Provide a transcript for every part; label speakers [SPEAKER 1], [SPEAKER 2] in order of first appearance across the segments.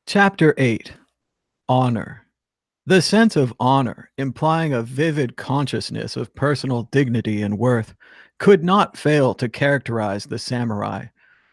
[SPEAKER 1] Chapter 8. Honor. The sense of honor, implying a vivid consciousness of personal dignity and worth, could not fail to characterize the samurai,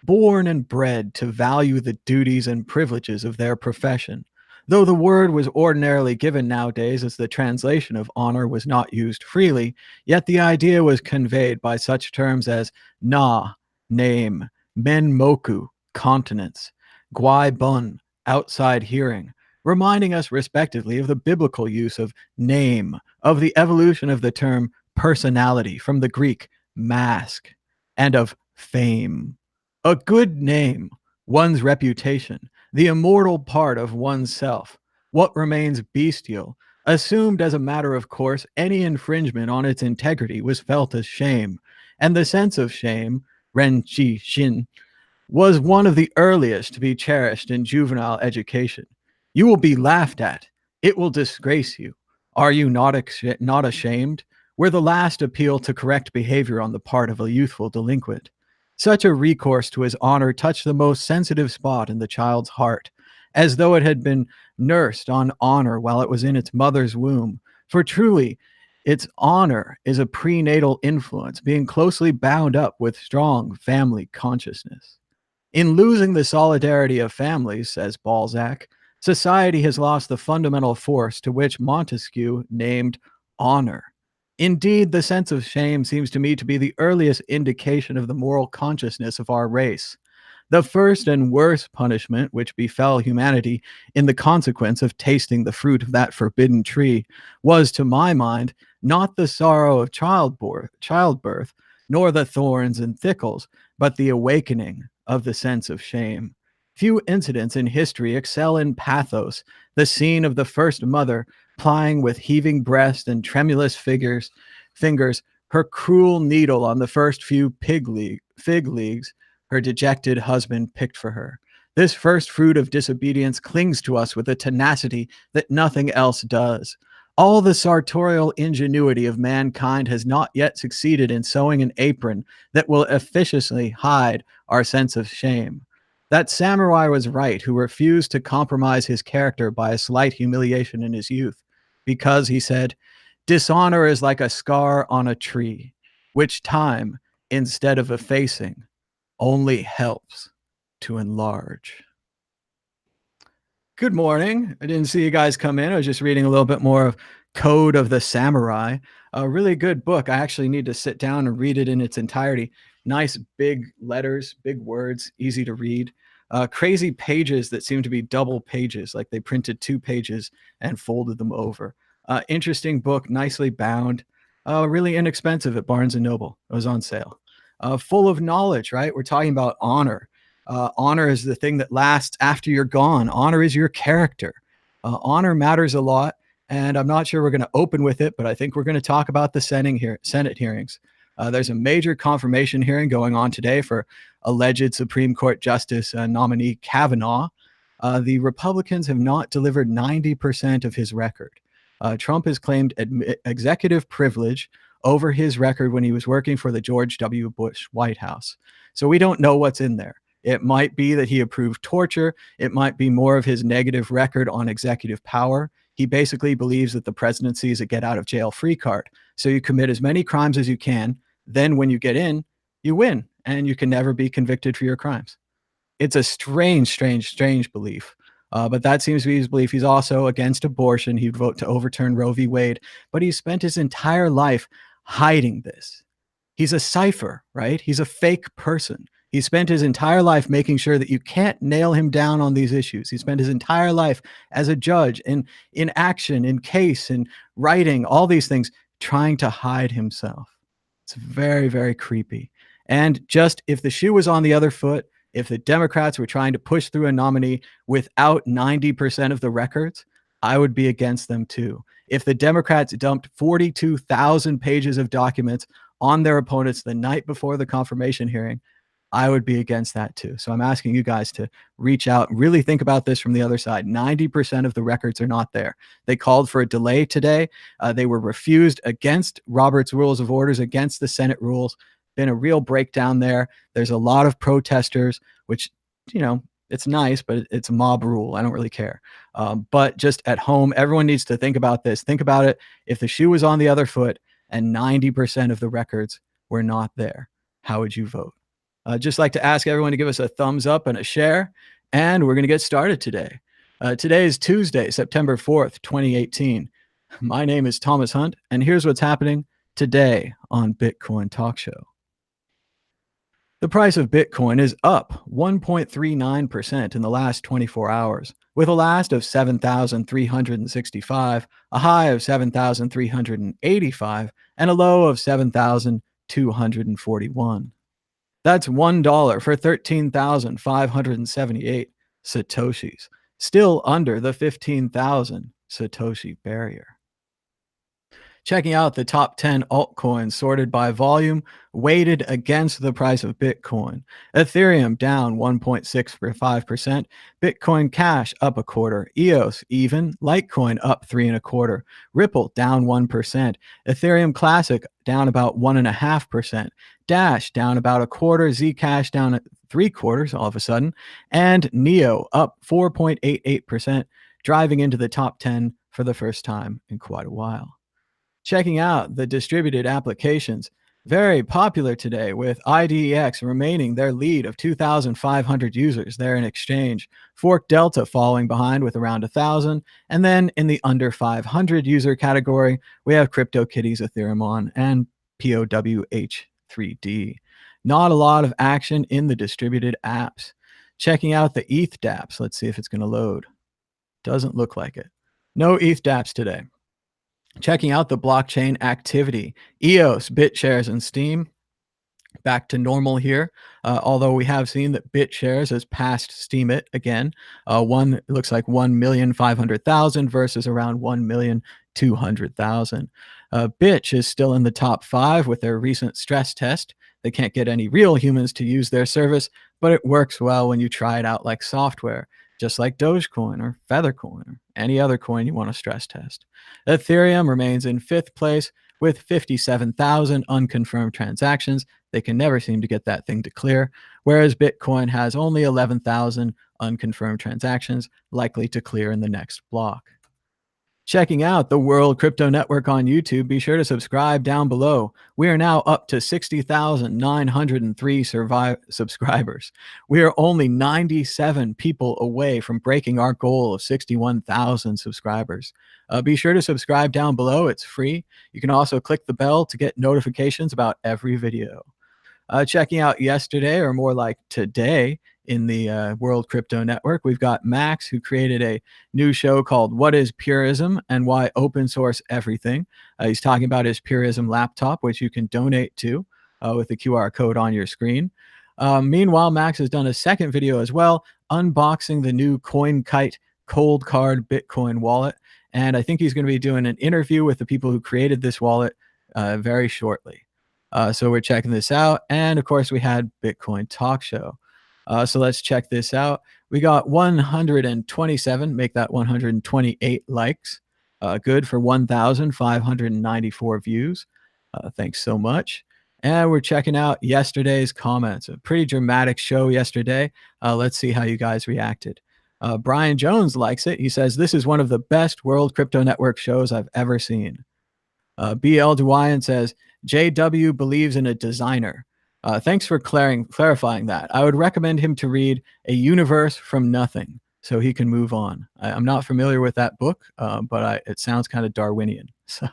[SPEAKER 1] born and bred to value the duties and privileges of their profession. Though the word was ordinarily given nowadays as the translation of honor was not used freely, yet the idea was conveyed by such terms as na, name, menmoku, continence, guai bun, outside hearing, reminding us respectively of the biblical use of name, of the evolution of the term personality from the Greek mask, and of fame. A good name, one's reputation, the immortal part of one's self, what remains bestial, assumed as a matter of course, any infringement on its integrity was felt as shame, and the sense of shame, ren chi shin, was one of the earliest to be cherished in juvenile education. You will be laughed at. It will disgrace you. Are you not ashamed? Were the last appeal to correct behavior on the part of a youthful delinquent. Such a recourse to his honor touched the most sensitive spot in the child's heart, as though it had been nursed on honor while it was in its mother's womb. For truly, its honor is a prenatal influence, being closely bound up with strong family consciousness. In losing the solidarity of families, says Balzac, society has lost the fundamental force to which Montesquieu named honor. Indeed, the sense of shame seems to me to be the earliest indication of the moral consciousness of our race. The first and worst punishment which befell humanity in the consequence of tasting the fruit of that forbidden tree was, to my mind, not the sorrow of childbirth, nor the thorns and thickles, but the awakening of the sense of shame. Few incidents in history excel in pathos. The scene of the first mother plying with heaving breast and tremulous fingers her cruel needle on the first few fig leaves her dejected husband picked for her. This first fruit of disobedience clings to us with a tenacity that nothing else does. All the sartorial ingenuity of mankind has not yet succeeded in sewing an apron that will efficaciously hide our sense of shame. That samurai was right who refused to compromise his character by a slight humiliation in his youth, because, he said, dishonor is like a scar on a tree, which time, instead of effacing, only helps to enlarge. Good morning. I didn't see you guys come in. I was just reading a little bit more of Code of the Samurai. A really good book. I actually need to sit down and read it in its entirety. Nice big letters, big words, easy to read. Crazy pages that seem to be double pages, like they printed 2 pages and folded them over. Interesting book, nicely bound, really inexpensive at Barnes & Noble. It was on sale. Full of knowledge, right? We're talking about honor. Honor is the thing that lasts after you're gone. Honor is your character. Honor matters a lot, and I'm not sure we're going to open with it, but I think we're going to talk about the Senate hearings. There's a major confirmation hearing going on today for alleged Supreme Court Justice nominee Kavanaugh. The Republicans have not delivered 90% of his record. Trump has claimed executive privilege over his record when he was working for the George W. Bush White House. So we don't know what's in there. It might be that he approved torture. It might be more of his negative record on executive power. He basically believes that the presidency is a get out of jail free card. So you commit as many crimes as you can. Then when you get in, you win, and you can never be convicted for your crimes. It's a strange belief. But that seems to be his belief. He's also against abortion. He'd vote to overturn Roe v. Wade. But he spent his entire life hiding this. He's a cipher, right? He's a fake person. He spent his entire life making sure that you can't nail him down on these issues. He spent his entire life as a judge in action, in case, in writing, all these things, trying to hide himself. It's very, very creepy. And just if the shoe was on the other foot, if the Democrats were trying to push through a nominee without 90% of the records, I would be against them too. If the Democrats dumped 42,000 pages of documents on their opponents the night before the confirmation hearing, I would be against that too. So I'm asking you guys to reach out, really think about this from the other side. 90% of the records are not there. They called for a delay today. They were refused against Robert's Rules of Orders, against the Senate rules. Been a real breakdown there. There's a lot of protesters, which, It's nice, but it's mob rule. I don't really care. But just at home, everyone needs to think about this. Think about it. If the shoe was on the other foot and 90% of the records were not there, how would you vote? Just like to ask everyone to give us a thumbs up and a share. And we're going to get started today. Today is Tuesday, September 4th, 2018. My name is Thomas Hunt, and here's what's happening today on Bitcoin Talk Show. The price of Bitcoin is up 1.39% in the last 24 hours, with a last of 7,365, a high of 7,385, and a low of 7,241. That's $1 for 13,578 Satoshis, still under the 15,000 Satoshi barrier. Checking out the top 10 altcoins sorted by volume, weighted against the price of Bitcoin. Ethereum down 1.65%, Bitcoin Cash up a quarter, EOS even, Litecoin up 3.25%, Ripple down 1%, Ethereum Classic down about 1.5%, Dash down about a quarter, Zcash down at 3/4 all of a sudden, and Neo up 4.88%, driving into the top 10 for the first time in quite a while. Checking out the distributed applications, very popular today with IDEX remaining their lead of 2,500 users there in exchange, Fork Delta falling behind with around 1,000, and then in the under 500 user category, we have CryptoKitties, Ethereum and POWH3D. Not a lot of action in the distributed apps. Checking out the ETH dApps, let's see if it's going to load. Doesn't look like it. No ETH dApps today. Checking out the blockchain activity, EOS, BitShares, and Steem, back to normal here. Although we have seen that BitShares has passed Steemit again. It looks like 1,500,000 versus around 1,200,000. Bitch is still in the top 5 with their recent stress test. They can't get any real humans to use their service, but it works well when you try it out like software, just like Dogecoin or Feathercoin or any other coin you want to stress test. Ethereum remains in 5th place with 57,000 unconfirmed transactions. They can never seem to get that thing to clear, whereas Bitcoin has only 11,000 unconfirmed transactions likely to clear in the next block. Checking out the World Crypto Network on YouTube, be sure to subscribe down below. We are now up to 60,903 subscribers. We are only 97 people away from breaking our goal of 61,000 subscribers. Be sure to subscribe down below. It's free. You can also click the bell to get notifications about every video. Checking out yesterday, or more like today, in the World Crypto Network, we've got Max, who created a new show called What is Purism and Why Open Source Everything. He's talking about his Purism laptop, which you can donate to with the QR code on your screen. Meanwhile, Max has done a second video as well, unboxing the new CoinKite Cold Card Bitcoin wallet. And I think he's going to be doing an interview with the people who created this wallet very shortly. So we're checking this out. And of course, we had Bitcoin Talk Show. So let's check this out. We got 127, make that 128 likes. Good for 1,594 views. Thanks so much. And we're checking out yesterday's comments. A pretty dramatic show yesterday. Let's see how you guys reacted. Brian Jones likes it. He says, "This is one of the best World Crypto Network shows I've ever seen." BL Dwyan says, "JW believes in a designer." Thanks for clarifying that. I would recommend him to read A Universe from Nothing so he can move on. I'm not familiar with that book, but it sounds kind of Darwinian. So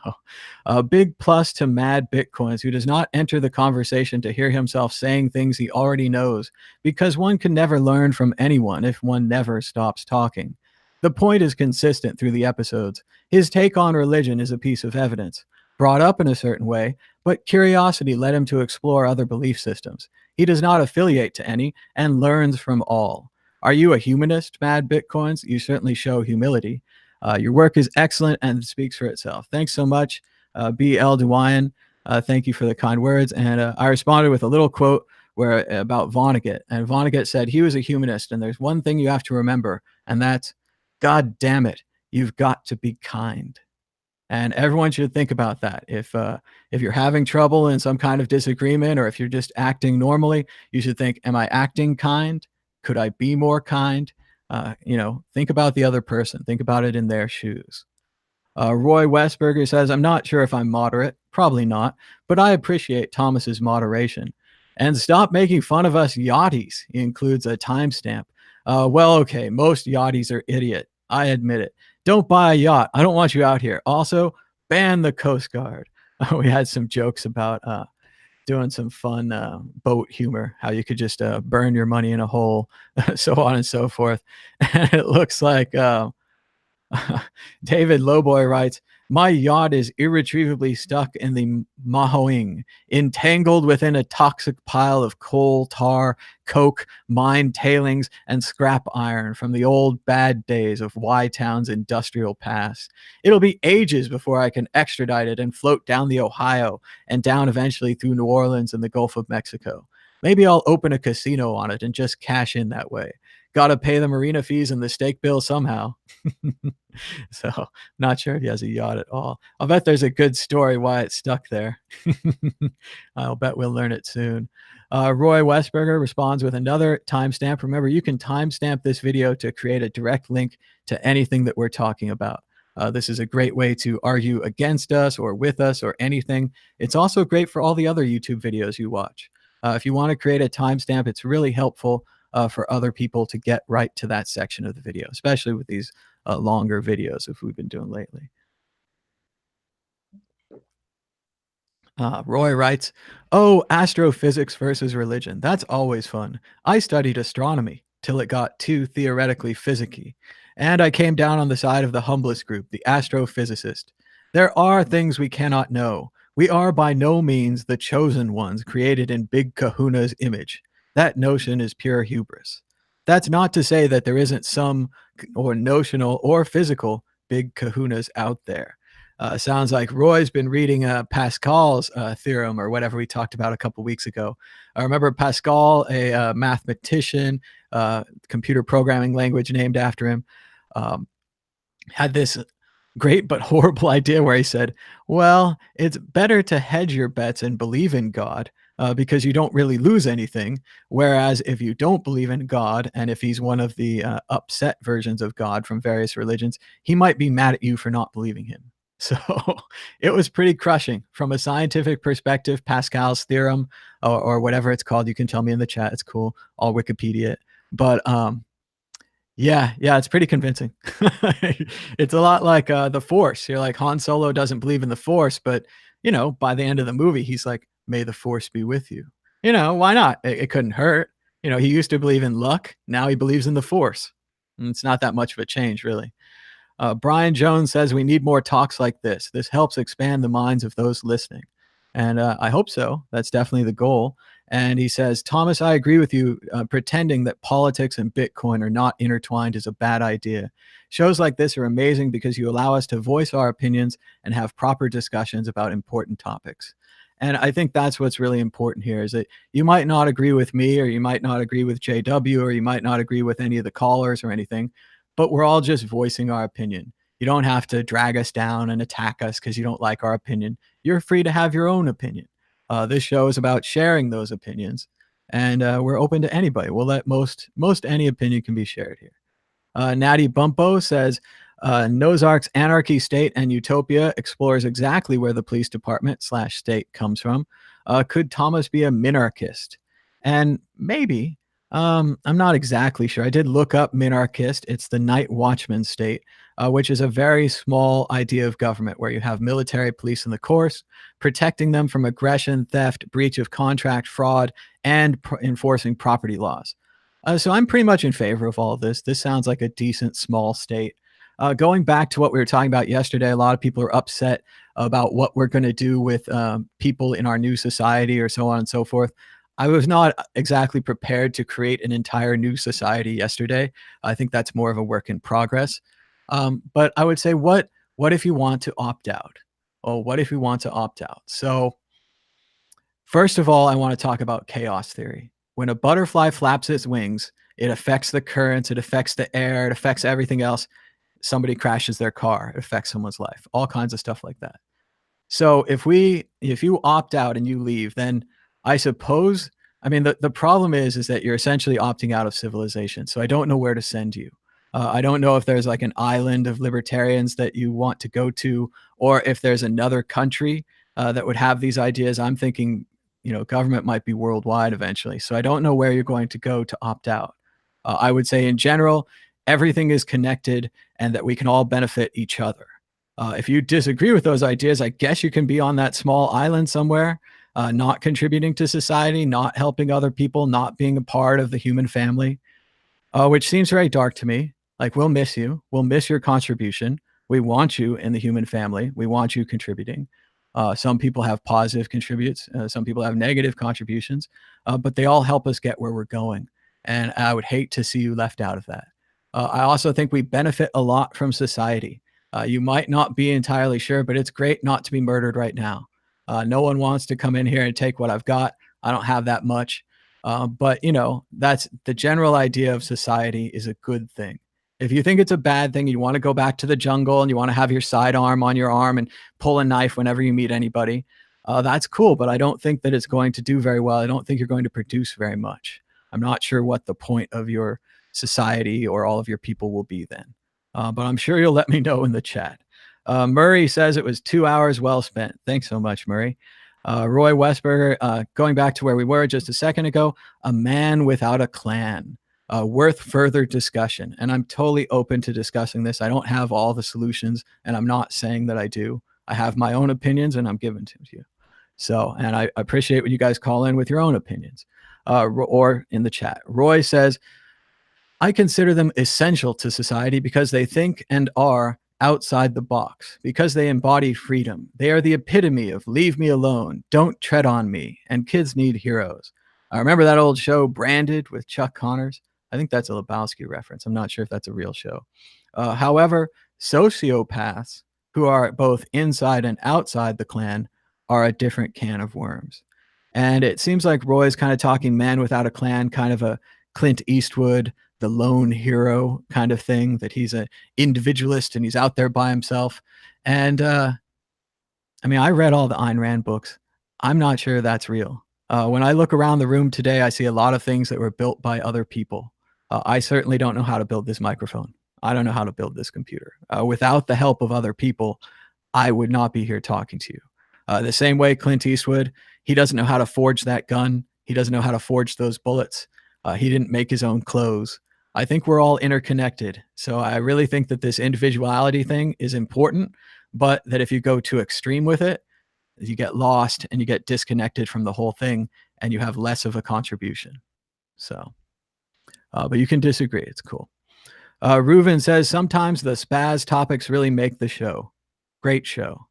[SPEAKER 1] a big plus to Mad Bitcoins, who does not enter the conversation to hear himself saying things he already knows, because one can never learn from anyone if one never stops talking. The point is consistent through the episodes. His take on religion is a piece of evidence, brought up in a certain way, but curiosity led him to explore other belief systems. He does not affiliate to any and learns from all. Are you a humanist, Mad Bitcoins? You certainly show humility. Your work is excellent and speaks for itself. Thanks so much, BL Dwyan. Thank you for the kind words. And I responded with a little quote about Vonnegut. And Vonnegut said he was a humanist. And there's one thing you have to remember, and that's, God damn it, you've got to be kind. And everyone should think about that. If you're having trouble in some kind of disagreement, or if you're just acting normally, you should think, am I acting kind? Could I be more kind? Think about the other person. Think about it in their shoes. Roy Westberger says, I'm not sure if I'm moderate. Probably not, but I appreciate Thomas's moderation. And stop making fun of us yachties. He includes a timestamp. Well, okay, most yachties are idiot. I admit it. Don't buy a yacht. I don't want you out here. Also, ban the Coast Guard. We had some jokes about doing some fun boat humor, how you could just burn your money in a hole, so on and so forth. And it looks like David Lowboy writes, my yacht is irretrievably stuck in the Mahoing, entangled within a toxic pile of coal, tar, coke, mine tailings, and scrap iron from the old bad days of Y-Town's industrial past. It'll be ages before I can extradite it and float down the Ohio and down eventually through New Orleans and the Gulf of Mexico. Maybe I'll open a casino on it and just cash in that way. Gotta pay the marina fees and the stake bill somehow. So, not sure if he has a yacht at all. I'll bet there's a good story why it's stuck there. I'll bet we'll learn it soon. Roy Westberger responds with another timestamp. Remember, you can timestamp this video to create a direct link to anything that we're talking about. This is a great way to argue against us or with us or anything. It's also great for all the other YouTube videos you watch. If you want to create a timestamp, it's really helpful for other people to get right to that section of the video, especially with these longer videos if we've been doing lately. Roy writes, oh, astrophysics versus religion. That's always fun. I studied astronomy till it got too theoretically physicky. And I came down on the side of the humblest group, the astrophysicist. There are things we cannot know. We are by no means the chosen ones created in Big Kahuna's image. That notion is pure hubris. That's not to say that there isn't some or notional or physical big kahunas out there. Sounds like Roy's been reading Pascal's theorem or whatever we talked about a couple weeks ago. I remember Pascal, a mathematician, computer programming language named after him, had this great but horrible idea where he said, well, it's better to hedge your bets and believe in God because you don't really lose anything. Whereas if you don't believe in God, and if he's one of the upset versions of God from various religions, he might be mad at you for not believing him. So it was pretty crushing from a scientific perspective. Pascal's theorem or whatever it's called, you can tell me in the chat. It's cool. I'll Wikipedia it. But yeah, it's pretty convincing. It's a lot like the Force. You're like, Han Solo doesn't believe in the Force, but by the end of the movie, he's like, may the Force be with you. Why not? It couldn't hurt. He used to believe in luck. Now he believes in the Force. And it's not that much of a change, really. Brian Jones says we need more talks like this. This helps expand the minds of those listening. And I hope so. That's definitely the goal. And he says, Thomas, I agree with you. Pretending that politics and Bitcoin are not intertwined is a bad idea. Shows like this are amazing because you allow us to voice our opinions and have proper discussions about important topics. And I think that's what's really important here is that you might not agree with me, or you might not agree with JW, or you might not agree with any of the callers or anything, but we're all just voicing our opinion. You don't have to drag us down and attack us because you don't like our opinion. You're free to have your own opinion. This show is about sharing those opinions, and we're open to anybody. We'll let most any opinion can be shared here. Natty Bumpo says, Nozark's Anarchy, State, and Utopia explores exactly where the police department / state comes from. Could Thomas be a minarchist? And maybe. I'm not exactly sure. I did look up minarchist. It's the night watchman state, which is a very small idea of government where you have military police in the course, protecting them from aggression, theft, breach of contract, fraud, and enforcing property laws. So I'm pretty much in favor of all of this. This sounds like a decent small state. Going back to what we were talking about yesterday, a lot of people are upset about what we're going to do with people in our new society or so on and so forth. I was not exactly prepared to create an entire new society yesterday. I think that's more of a work in progress. But I would say, what if you want to opt out? Oh, what if we want to opt out? So first of all, I want to talk about chaos theory. When a butterfly flaps its wings, it affects the currents, it affects the air, it affects everything else. Somebody crashes their car, it affects someone's life, all kinds of stuff like that. So if you opt out and you leave, then I suppose I mean, the problem is that you're essentially opting out of civilization. So I don't know where to send you. I don't know if there's like an island of libertarians that you want to go to, or if there's another country that would have these ideas. I'm thinking, government might be worldwide eventually. So I don't know where you're going to go to opt out. I would say in general, everything is connected and that we can all benefit each other. If you disagree with those ideas, I guess you can be on that small island somewhere, not contributing to society, not helping other people, not being a part of the human family, which seems very dark to me. Like, we'll miss you. We'll miss your contribution. We want you in the human family. We want you contributing. Some people have positive contributes. Some people have negative contributions, but they all help us get where we're going. And I would hate to see you left out of that. I also think we benefit a lot from society. You might not be entirely sure, but it's great not to be murdered right now. No one wants to come in here and take what I've got. I don't have that much. But that's the general idea of society is a good thing. If you think it's a bad thing, you want to go back to the jungle and you want to have your sidearm on your arm and pull a knife whenever you meet anybody, that's cool. But I don't think that it's going to do very well. I don't think you're going to produce very much. I'm not sure what the point of your society or all of your people will be then. But I'm sure you'll let me know in the chat. Murray says it was 2 hours well spent. Thanks so much, Murray. Roy Westberger, going back to where we were just a second ago, a man without a clan, worth further discussion. And I'm totally open to discussing this. I don't have all the solutions, and I'm not saying that I do. I have my own opinions, and I'm giving to you. So, and I appreciate when you guys call in with your own opinions or in the chat. Roy says, I consider them essential to society because they think and are outside the box, because they embody freedom. They are the epitome of leave me alone, don't tread on me, and kids need heroes. I remember that old show Branded with Chuck Connors. I think that's a Lebowski reference. I'm not sure if that's a real show. However, sociopaths who are both inside and outside the clan are a different can of worms. And it seems like Roy's kind of talking man without a clan, kind of a Clint Eastwood, the lone hero kind of thing, that he's an individualist and he's out there by himself. And I mean, I read all the Ayn Rand books. I'm not sure that's real. When I look around the room today, I see a lot of things that were built by other people. I certainly don't know how to build this microphone. I don't know how to build this computer. Without the help of other people, I would not be here talking to you. The same way Clint Eastwood, he doesn't know how to forge that gun. He doesn't know how to forge those bullets. He didn't make his own clothes. I think we're all interconnected. So I really think that this individuality thing is important, but that if you go too extreme with it, you get lost and you get disconnected from the whole thing and you have less of a contribution. So, but you can disagree. It's cool. Reuven says, sometimes the spaz topics really make the show. Great show.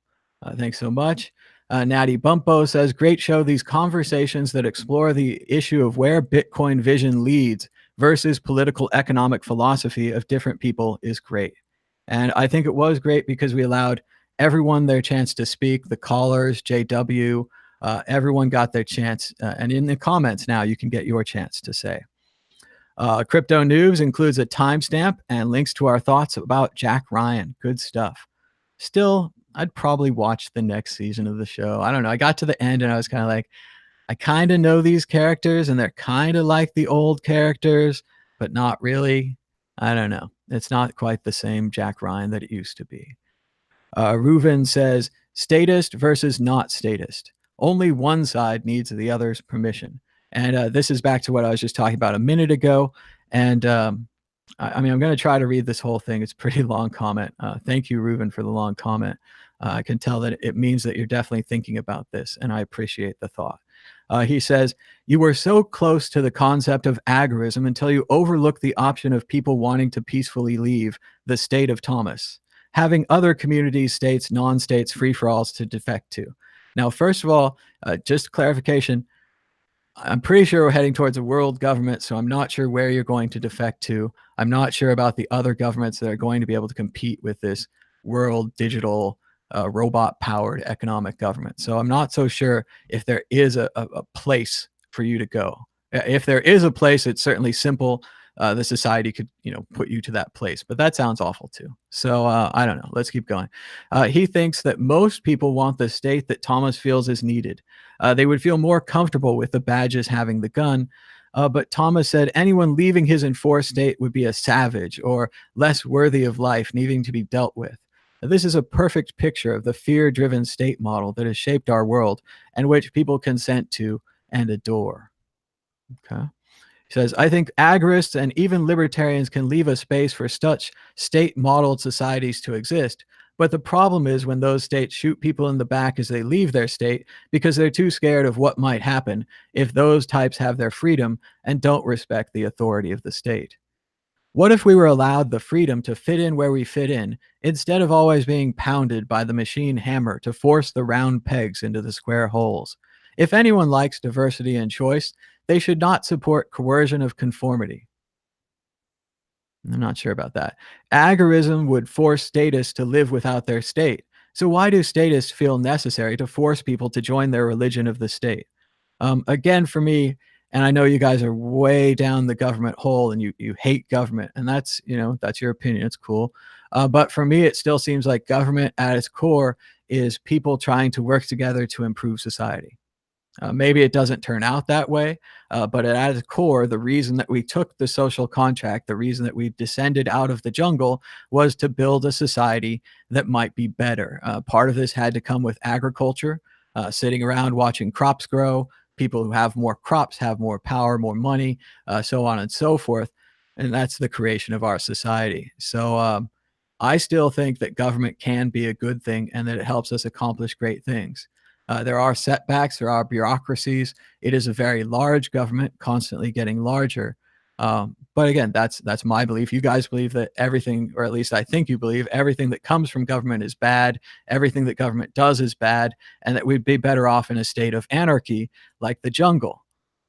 [SPEAKER 1] Thanks so much. Natty Bumpo says, great show. These conversations that explore the issue of where Bitcoin vision leads versus political economic philosophy of different people is great. And I think it was great because we allowed everyone their chance to speak, the callers, JW, everyone got their chance. And in the comments now, you can get your chance to say. Crypto News includes a timestamp and links to our thoughts about Jack Ryan. Good stuff. Still, I'd probably watch the next season of the show. I don't know. I got to the end and I was kind of like, I kind of know these characters and they're kind of like the old characters, but not really. I don't know. It's not quite the same Jack Ryan that it used to be. Reuven says, statist versus not statist. Only one side needs the other's permission. And this is back to what I was just talking about a minute ago. And I mean, I'm going to try to read this whole thing. It's a pretty long comment. Thank you, Reuven, for the long comment. I can tell that it means that you're definitely thinking about this, and I appreciate the thought. He says, you were so close to the concept of agorism until you overlooked the option of people wanting to peacefully leave the state of Thomas, having other communities, states, non-states, free-for-alls to defect to. Now, first of all, just clarification, I'm pretty sure we're heading towards a world government, so I'm not sure where you're going to defect to. I'm not sure about the other governments that are going to be able to compete with this world digital robot-powered economic government. So I'm not so sure if there is a place for you to go. If there is a place, it's certainly simple. the society could, put you to that place. But that sounds awful too. So I don't know. Let's keep going. He thinks that most people want the state that Thomas feels is needed. They would feel more comfortable with the badges having the gun. But Thomas said anyone leaving his enforced state would be a savage or less worthy of life, needing to be dealt with. This is a perfect picture of the fear driven state model that has shaped our world and which people consent to and adore. Okay. He says, I think agorists and even libertarians can leave a space for such state modeled societies to exist. But the problem is when those states shoot people in the back as they leave their state because they're too scared of what might happen if those types have their freedom and don't respect the authority of the state. What if we were allowed the freedom to fit in where we fit in instead of always being pounded by the machine hammer to force the round pegs into the square holes? If anyone likes diversity and choice, they should not support coercion of conformity. I'm not sure about that. Agorism would force statists to live without their state. So why do statists feel necessary to force people to join their religion of the state? Again, for me, and I know you guys are way down the government hole and you hate government, and that's your opinion. It's cool. But for me, it still seems like government at its core is people trying to work together to improve society. Maybe it doesn't turn out that way, but at its core, the reason that we took the social contract, the reason that we descended out of the jungle was to build a society that might be better. Part of this had to come with agriculture, sitting around watching crops grow. People who have more crops have more power, more money, so on and so forth. And that's the creation of our society. So I still think that government can be a good thing and that it helps us accomplish great things. There are setbacks, there are bureaucracies. It is a very large government, constantly getting larger. But again, that's my belief. You guys believe that everything, or at least I think you believe, everything that comes from government is bad, everything that government does is bad, and that we'd be better off in a state of anarchy like the jungle.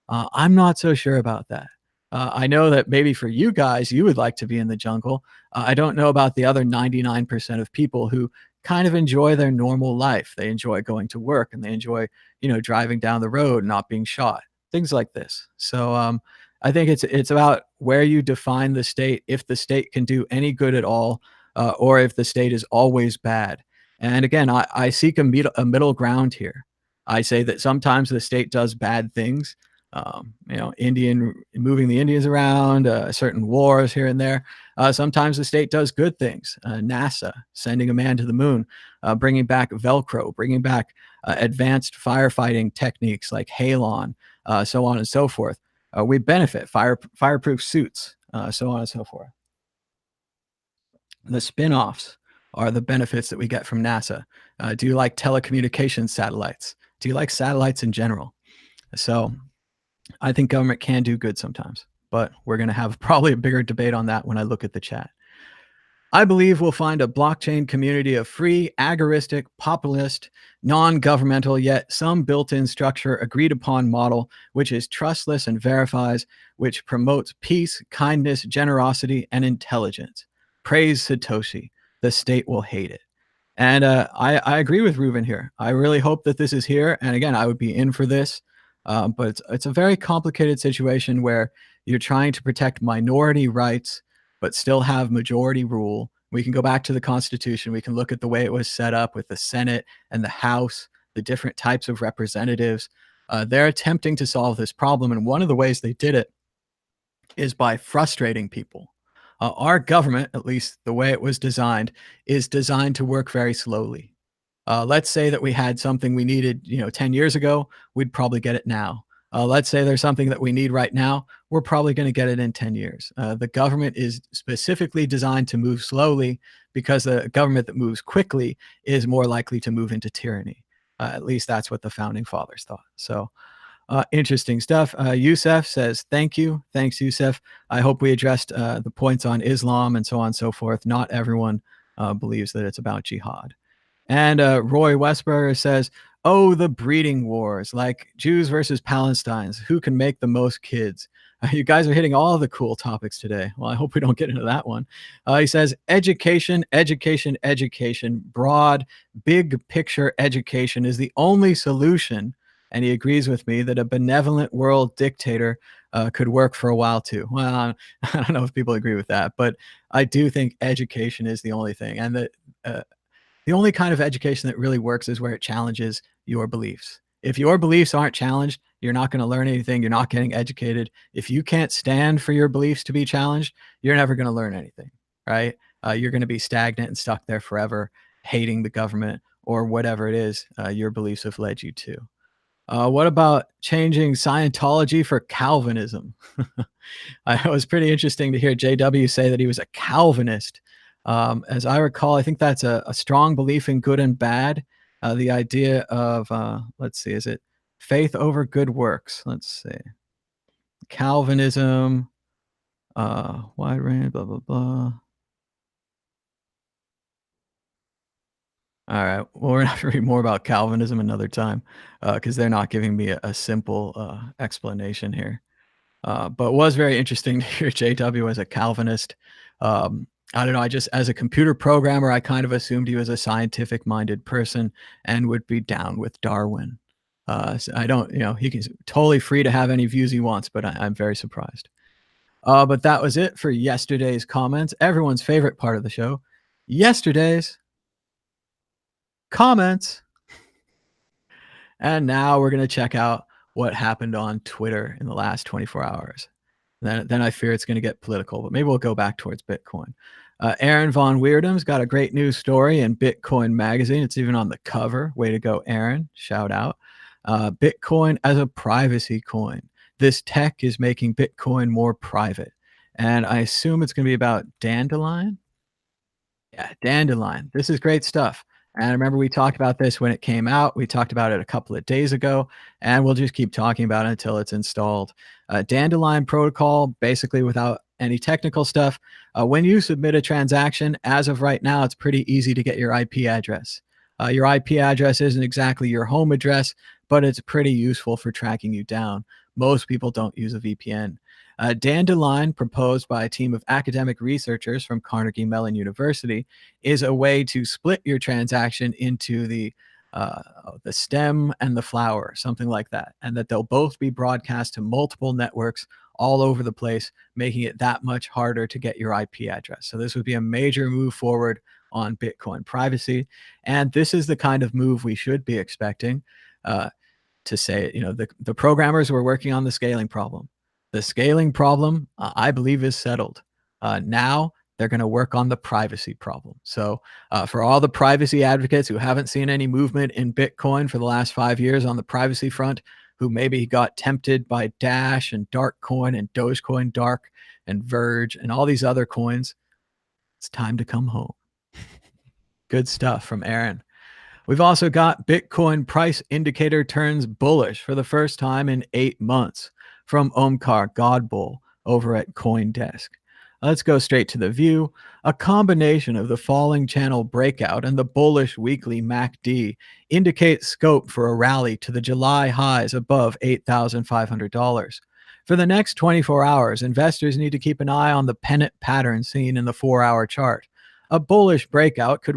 [SPEAKER 1] I'm not so sure about that. I know that maybe for you guys, you would like to be in the jungle. I don't know about the other 99% of people who kind of enjoy their normal life. They enjoy going to work and they enjoy, driving down the road and not being shot, things like this. So I think it's about where you define the state, if the state can do any good at all, or if the state is always bad. And again, I seek a middle ground here. I say that sometimes the state does bad things, moving the Indians around, certain wars here and there. Sometimes the state does good things. NASA sending a man to the moon, bringing back Velcro, bringing back advanced firefighting techniques like halon, so on and so forth. We benefit fireproof suits, so on and so forth. The spin-offs are the benefits that we get from NASA. Do you like telecommunications satellites? Do you like satellites in general? So I think government can do good sometimes, but we're going to have probably a bigger debate on that when I look at the chat. I believe we'll find a blockchain community of free, agoristic, populist, non-governmental, yet some built-in structure agreed upon model, which is trustless and verifies, which promotes peace, kindness, generosity, and intelligence. Praise Satoshi. The state will hate it. And I agree with Reuven here. I really hope that this is here. And again, I would be in for this. But it's a very complicated situation where you're trying to protect minority rights, but still have majority rule. We can go back to the Constitution. We can look at the way it was set up with the Senate and the House, the different types of representatives. They're attempting to solve this problem. And one of the ways they did it is by frustrating people. Our government, at least the way it was designed, is designed to work very slowly. Let's say that we had something we needed, 10 years ago, we'd probably get it now. Let's say there's something that we need right now, we're probably going to get it in 10 years. The government is specifically designed to move slowly because a government that moves quickly is more likely to move into tyranny. At least that's what the founding fathers thought. So interesting stuff. Youssef says, thank you. Thanks, Youssef. I hope we addressed the points on Islam and so on and so forth. Not everyone believes that it's about jihad. And Roy Westberger says, oh, the breeding wars, like Jews versus Palestinians. Who can make the most kids? You guys are hitting all the cool topics today. Well, I hope we don't get into that one. He says, education, education, education, broad, big picture education is the only solution and he agrees with me that a benevolent world dictator could work for a while too. Well, I don't know if people agree with that, but I do think education is the only thing, and that the only kind of education that really works is where it challenges your beliefs. If your beliefs aren't challenged, you're not going to learn anything. You're not getting educated. If you can't stand for your beliefs to be challenged, you're never going to learn anything, right? You're going to be stagnant and stuck there forever, hating the government or whatever it is your beliefs have led you to. What about changing Scientology for Calvinism? It was pretty interesting to hear JW say that he was a Calvinist. As I recall, I think that's a strong belief in good and bad. The idea of, let's see, is it faith over good works? Let's see. Calvinism, wide range, blah, blah, blah. All right. Well, we're gonna have to read more about Calvinism another time because they're not giving me a simple explanation here. But it was very interesting to hear JW as a Calvinist. I don't know. I just, as a computer programmer, I kind of assumed he was a scientific minded person and would be down with Darwin. So I don't, he's totally free to have any views he wants, but I'm very surprised. But that was it for yesterday's comments. Everyone's favorite part of the show. Yesterday's comments. And now we're going to check out what happened on Twitter in the last 24 hours. Then I fear it's going to get political, but maybe we'll go back towards Bitcoin. Aaron Von Weirdum's got a great news story in Bitcoin Magazine. It's even on the cover. Way to go, Aaron. Shout out. Bitcoin as a privacy coin. This tech is making Bitcoin more private. And I assume it's going to be about Dandelion. Yeah, Dandelion. This is great stuff. And I remember we talked about this when it came out. We talked about it a couple of days ago, and we'll just keep talking about it until it's installed. Dandelion protocol, basically without any technical stuff. When you submit a transaction, as of right now, it's pretty easy to get your IP address. Your IP address isn't exactly your home address, but it's pretty useful for tracking you down. Most people don't use a VPN. Dandelion, proposed by a team of academic researchers from Carnegie Mellon University, is a way to split your transaction into the stem and the flower, something like that, and that they'll both be broadcast to multiple networks all over the place, making it that much harder to get your IP address. So this would be a major move forward on Bitcoin privacy, and this is the kind of move we should be expecting. To say it, the programmers were working on the scaling problem. The scaling problem, I believe, is settled. Now they're going to work on the privacy problem. So for all the privacy advocates who haven't seen any movement in Bitcoin for the last 5 years on the privacy front, who maybe got tempted by Dash and Darkcoin and Dogecoin Dark and Verge and all these other coins, it's time to come home. Good stuff from Aaron. We've also got Bitcoin price indicator turns bullish for the first time in 8 months from Omkar Godbol over at CoinDesk. Let's go straight to the view. A combination of the falling channel breakout and the bullish weekly MACD indicate scope for a rally to the July highs above $8,500. For the next 24 hours, investors need to keep an eye on the pennant pattern seen in the 4-hour chart. A bullish breakout could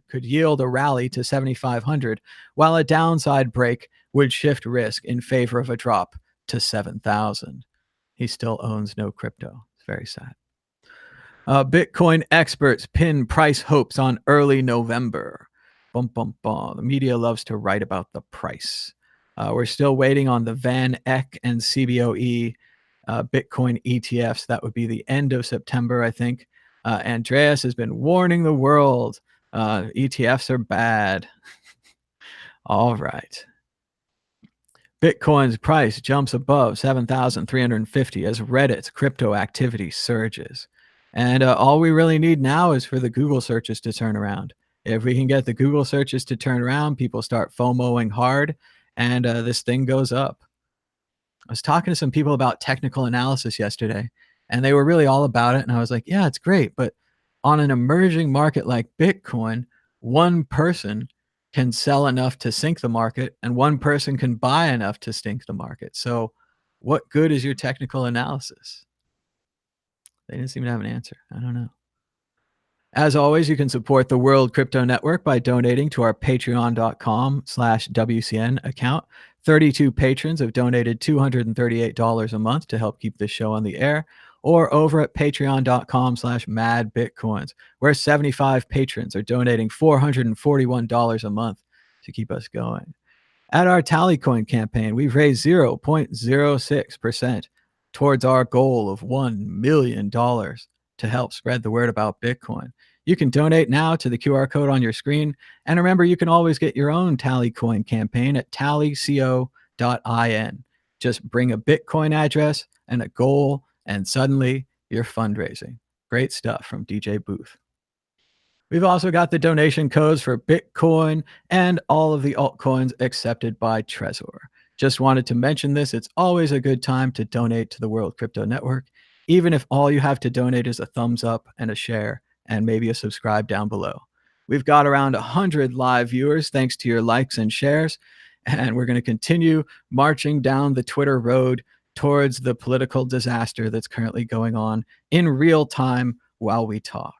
[SPEAKER 1] could yield a rally to 7,500, while a downside break would shift risk in favor of a drop to 7,000. He still owns no crypto. It's very sad. Bitcoin experts pin price hopes on early November. Bum, bum, bum. The media loves to write about the price. We're still waiting on the Van Eck and CBOE Bitcoin ETFs. That would be the end of September, I think. Andreas has been warning the world. ETFs are bad. All right. Bitcoin's price jumps above 7,350 as Reddit's crypto activity surges. And all we really need now is for the Google searches to turn around. If we can get the Google searches to turn around, people start FOMOing hard, and this thing goes up. I was talking to some people about technical analysis yesterday, and they were really all about it. And I was like, yeah, it's great. But on an emerging market like Bitcoin, one person can sell enough to sink the market, and one person can buy enough to sink the market. So what good is your technical analysis? They didn't seem to have an answer. I don't know. As always, you can support the World Crypto Network by donating to our patreon.com/WCN account. 32 patrons have donated $238 a month to help keep this show on the air, or over at patreon.com/madbitcoins, where 75 patrons are donating $441 a month to keep us going. At our Tallycoin campaign, we've raised 0.06% towards our goal of $1 million to help spread the word about Bitcoin. You can donate now to the QR code on your screen. And remember, you can always get your own Tallycoin campaign at tallyco.in. Just bring a Bitcoin address and a goal, and suddenly you're fundraising. Great stuff from DJ Booth. We've also got the donation codes for Bitcoin and all of the altcoins accepted by Trezor. Just wanted to mention this. It's always a good time to donate to the World Crypto Network, even if all you have to donate is a thumbs up and a share and maybe a subscribe down below. We've got around 100 live viewers thanks to your likes and shares, and we're going to continue marching down the Twitter road towards the political disaster that's currently going on in real time while we talk.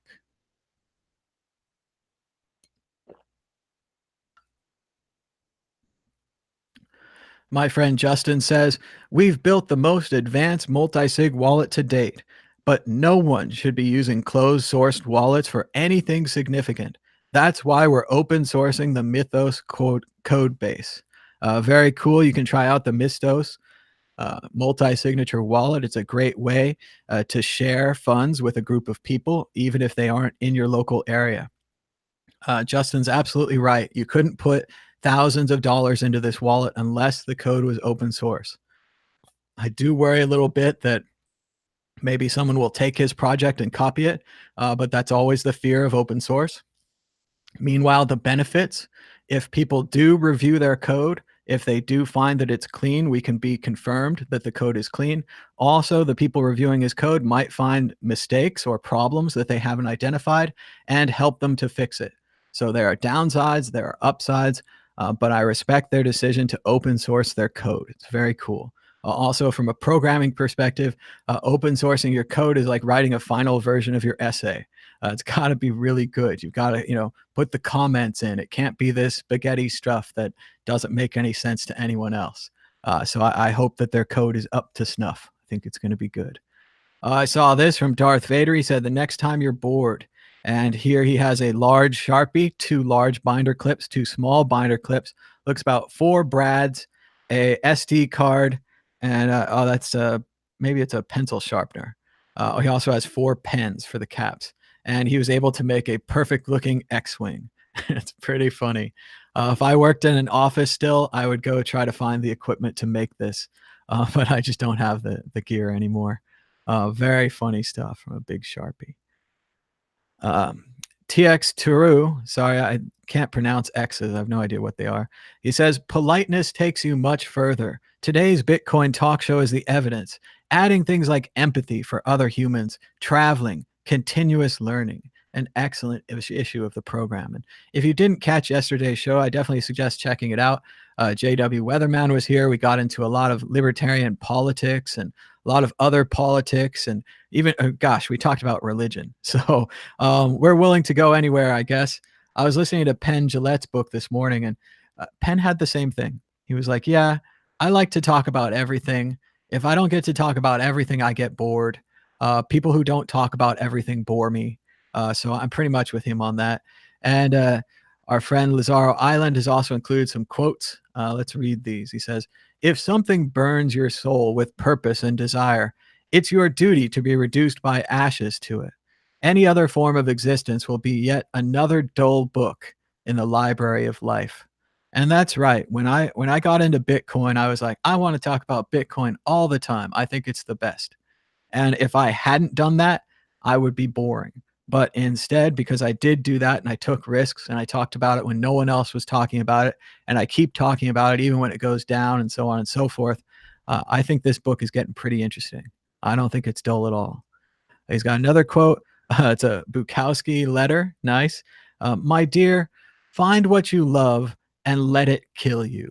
[SPEAKER 1] My friend Justin says, we've built the most advanced multi-sig wallet to date, but no one should be using closed-sourced wallets for anything significant. That's why we're open sourcing the Mythos code base. Very cool. You can try out the Mystos multi-signature wallet. It's a great way to share funds with a group of people, even if they aren't in your local area. Justin's absolutely right. You couldn't put thousands of dollars into this wallet unless the code was open source. I do worry a little bit that maybe someone will take his project and copy it, but that's always the fear of open source. Meanwhile, the benefits, if people do review their code, if they do find that it's clean, we can be confirmed that the code is clean. Also, the people reviewing his code might find mistakes or problems that they haven't identified and help them to fix it. So there are downsides, there are upsides, but I respect their decision to open source their code. It's very cool. Also, from a programming perspective, open sourcing your code is like writing a final version of your essay. It's got to be really good. You've got to, put the comments in. It can't be this spaghetti stuff that doesn't make any sense to anyone else. So I hope that their code is up to snuff. I think it's going to be good. I saw this from Darth Vader. He said, the next time you're bored, and here he has a large Sharpie, 2 large binder clips, 2 small binder clips, looks about 4 brads, a SD card, and that's maybe it's a pencil sharpener. He also has 4 pens for the caps, and he was able to make a perfect looking X-Wing. It's pretty funny. If I worked in an office still, I would go try to find the equipment to make this, but I just don't have the gear anymore. Very funny stuff from a big Sharpie. TX Turu, sorry, I can't pronounce X's. I have no idea what they are. He says, politeness takes you much further. Today's Bitcoin talk show is the evidence, adding things like empathy for other humans, traveling, continuous learning, an excellent issue of the program. And if you didn't catch yesterday's show, I definitely suggest checking it out. JW Weatherman was here. We got into a lot of libertarian politics and a lot of other politics, and even, we talked about religion. So we're willing to go anywhere, I guess. I was listening to Penn Jillette's book this morning, and Penn had the same thing. He was like, yeah, I like to talk about everything. If I don't get to talk about everything, I get bored. People who don't talk about everything bore me. So I'm pretty much with him on that. And our friend Lazaro Island has also included some quotes. Let's read these. He says, if something burns your soul with purpose and desire, it's your duty to be reduced by ashes to it. Any other form of existence will be yet another dull book in the library of life. And that's right. When I got into Bitcoin, I was like, I want to talk about Bitcoin all the time. I think it's the best. And if I hadn't done that, I would be boring. But instead, because I did do that and I took risks and I talked about it when no one else was talking about it, and I keep talking about it even when it goes down and so on and so forth, I think this book is getting pretty interesting. I don't think it's dull at all. He's got another quote. It's a Bukowski letter. Nice. My dear, find what you love and let it kill you.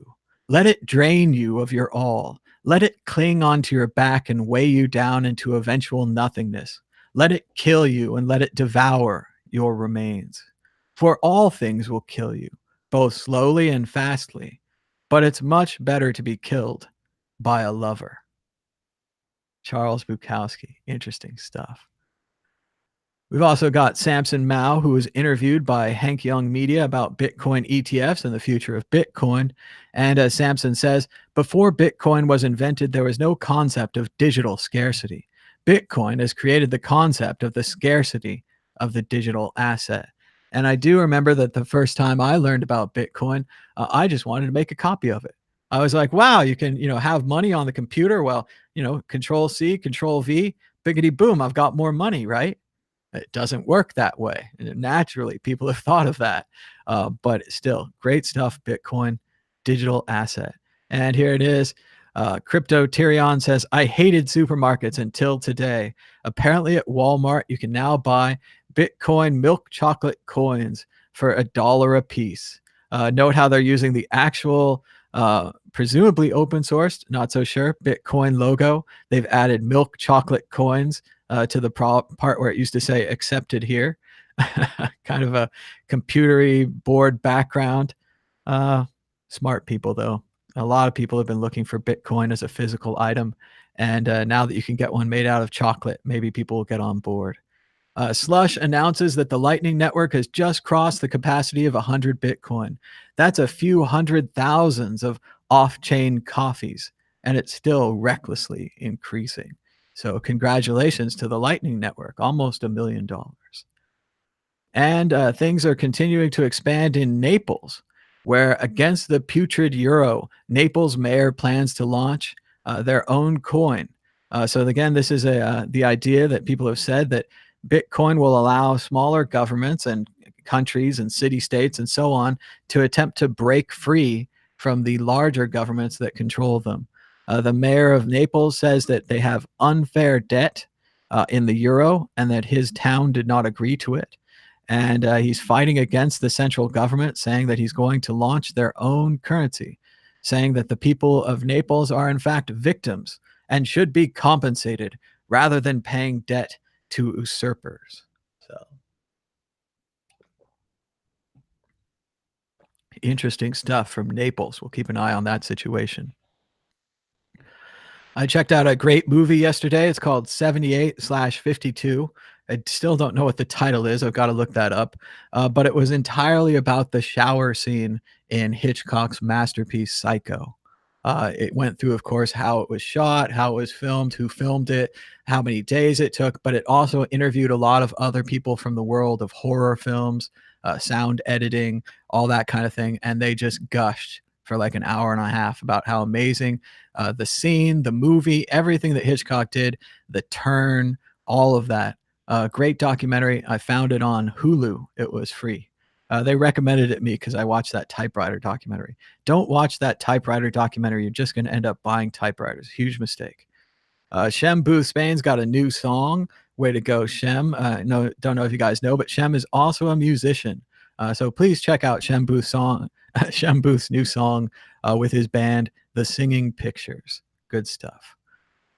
[SPEAKER 1] Let it drain you of your all. Let it cling onto your back and weigh you down into eventual nothingness. Let it kill you and let it devour your remains. For all things will kill you, both slowly and fastly, but it's much better to be killed by a lover. Charles Bukowski. Interesting stuff. We've also got Samson Mao, who was interviewed by Hank Young Media about Bitcoin ETFs and the future of Bitcoin. And as Samson says, before Bitcoin was invented, there was no concept of digital scarcity. Bitcoin has created the concept of the scarcity of the digital asset. And I do remember that the first time I learned about Bitcoin, I just wanted to make a copy of it. I was like, wow, you can, have money on the computer. Well, control C, control V, biggity boom, I've got more money, right? It doesn't work that way. Naturally, people have thought of that. But still, great stuff, Bitcoin, digital asset. And here it is. Crypto Tyrion says, I hated supermarkets until today. Apparently at Walmart, you can now buy Bitcoin milk chocolate coins for $1 a piece. Note how they're using the actual, presumably open sourced, not so sure, Bitcoin logo. They've added milk chocolate coins to the part where it used to say accepted here. Kind of a computery board background. Smart people, though. A lot of people have been looking for Bitcoin as a physical item. And now that you can get one made out of chocolate, maybe people will get on board. Slush announces that the Lightning Network has just crossed the capacity of 100 Bitcoin. That's a few hundred thousands of off-chain coffees, and it's still recklessly increasing. So congratulations to the Lightning Network, almost $1 million. And things are continuing to expand in Naples, where against the putrid euro, Naples mayor plans to launch their own coin. So again, this is the idea that people have said that Bitcoin will allow smaller governments and countries and city-states and so on to attempt to break free from the larger governments that control them. The mayor of Naples says that they have unfair debt in the euro and that his town did not agree to it. And he's fighting against the central government, saying that he's going to launch their own currency, saying that the people of Naples are in fact victims and should be compensated rather than paying debt to usurpers. So interesting stuff from Naples. We'll keep an eye on that situation. I checked out a great movie yesterday. It's called 78/52. I still don't know what the title is. I've got to look that up. But it was entirely about the shower scene in Hitchcock's masterpiece, Psycho. It went through, of course, how it was shot, how it was filmed, who filmed it, how many days it took, but it also interviewed a lot of other people from the world of horror films, sound editing, all that kind of thing. And they just gushed for like an hour and a half about how amazing the scene, the movie, everything that Hitchcock did, the turn, all of that. Great documentary. I found it on Hulu. It was free. They recommended it to me because I watched that typewriter documentary. Don't watch that typewriter documentary. You're just going to end up buying typewriters. Huge mistake. Shem Booth Spain's got a new song. Way to go, Shem. No, don't know if you guys know, but Shem is also a musician. So please check out Shem Booth's song, Shem Booth's new song with his band, The Singing Pictures. Good stuff.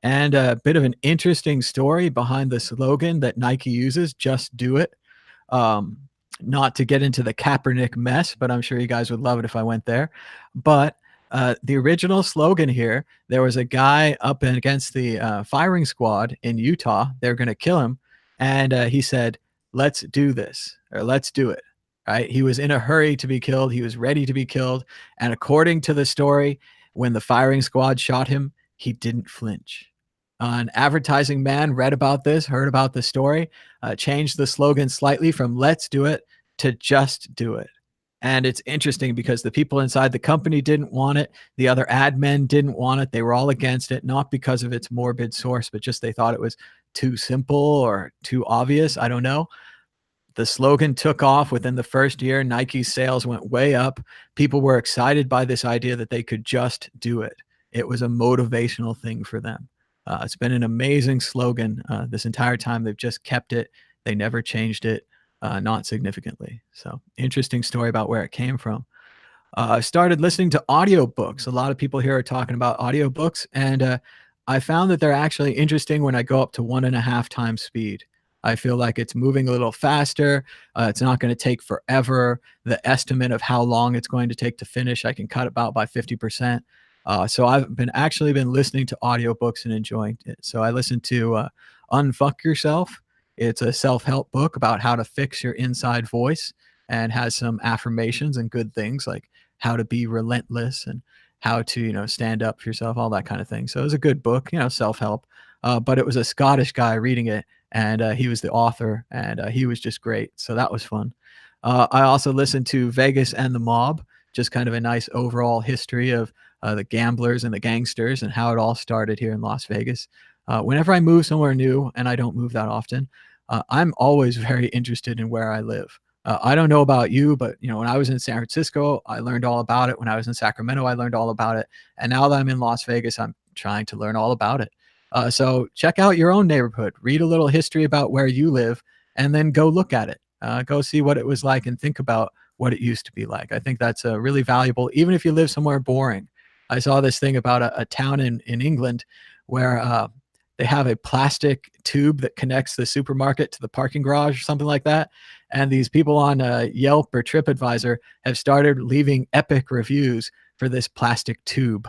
[SPEAKER 1] And a bit of an interesting story behind the slogan that Nike uses, just do it. Not to get into the Kaepernick mess, but I'm sure you guys would love it if I went there. But the original slogan here, there was a guy up against the firing squad in Utah. They're going to kill him. And he said, let's do this, or let's do it. Right? He was in a hurry to be killed. He was ready to be killed. And according to the story, when the firing squad shot him, he didn't flinch. An advertising man read about this, heard about the story, changed the slogan slightly from let's do it to just do it. And it's interesting because the people inside the company didn't want it. The other ad men didn't want it. They were all against it, not because of its morbid source, but just they thought it was too simple or too obvious. I don't know. The slogan took off within the first year. Nike's sales went way up. People were excited by this idea that they could just do it. It was a motivational thing for them. It's been an amazing slogan this entire time. They've just kept it. They never changed it, not significantly. So interesting story about where it came from. I started listening to audiobooks. A lot of people here are talking about audiobooks, and I found that they're actually interesting when I go up to 1.5 times speed. I feel like it's moving a little faster. It's not going to take forever. The estimate of how long it's going to take to finish, I can cut about by 50%. So I've been listening to audiobooks and enjoying it. So I listened to Unfuck Yourself. It's a self-help book about how to fix your inside voice, and has some affirmations and good things like how to be relentless and how to, stand up for yourself, all that kind of thing. So it was a good book, self-help. But it was a Scottish guy reading it, and he was the author, and he was just great. So that was fun. I also listened to Vegas and the Mob, just kind of a nice overall history of the gamblers and the gangsters and how it all started here in Las Vegas. Whenever I move somewhere new, and I don't move that often, I'm always very interested in where I live. I don't know about you, but when I was in San Francisco, I learned all about it. When I was in Sacramento, I learned all about it. And now that I'm in Las Vegas, I'm trying to learn all about it. So check out your own neighborhood, read a little history about where you live, and then go look at it. Go see what it was like and think about what it used to be like. I think that's really valuable, even if you live somewhere boring. I saw this thing about a town in England where they have a plastic tube that connects the supermarket to the parking garage or something like that. And these people on Yelp or TripAdvisor have started leaving epic reviews for this plastic tube.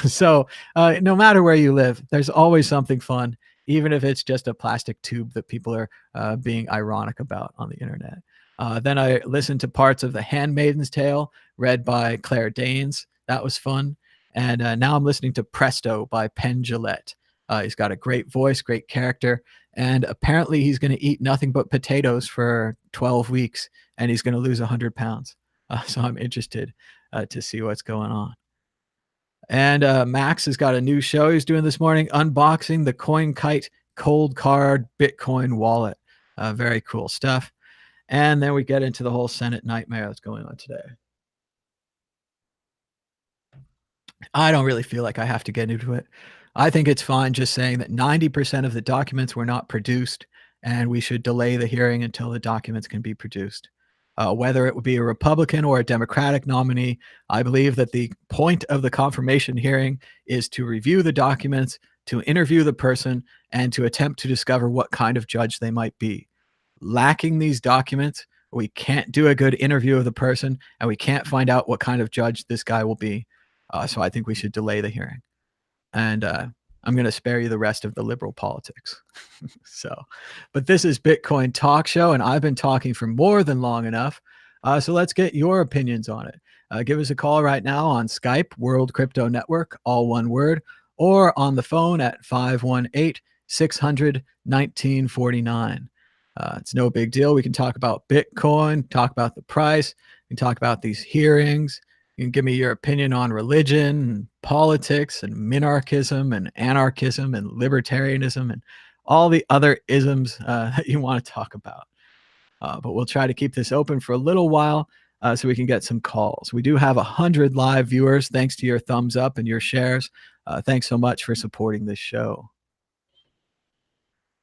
[SPEAKER 1] So no matter where you live, there's always something fun, even if it's just a plastic tube that people are being ironic about on the internet. Then I listened to parts of The Handmaid's Tale, read by Claire Danes. That was fun. And now I'm listening to Presto by Penn Jillette. He's got a great voice, great character, and apparently he's going to eat nothing but potatoes for 12 weeks, and he's going to lose 100 pounds. So I'm interested to see what's going on. And Max has got a new show he's doing this morning, unboxing the CoinKite Cold Card Bitcoin wallet. Very cool stuff. And then we get into the whole Senate nightmare that's going on today. I don't really feel like I have to get into it. I think it's fine just saying that 90% of the documents were not produced, and we should delay the hearing until the documents can be produced. Whether it would be a Republican or a Democratic nominee, I believe that the point of the confirmation hearing is to review the documents, to interview the person, and to attempt to discover what kind of judge they might be. Lacking these documents, we can't do a good interview of the person, and we can't find out what kind of judge this guy will be. So I think we should delay the hearing. And I'm going to spare you the rest of the liberal politics. But this is Bitcoin Talk Show, and I've been talking for more than long enough. So let's get your opinions on it. Give us a call right now on Skype, World Crypto Network, all one word, or on the phone at 518-600-1949. It's no big deal. We can talk about Bitcoin, talk about the price, we can talk about these hearings. You can give me your opinion on religion, and politics, and minarchism, and anarchism, and libertarianism, and all the other isms that you want to talk about. But we'll try to keep this open for a little while so we can get some calls. We do have 100 live viewers, thanks to your thumbs up and your shares. Thanks so much for supporting this show.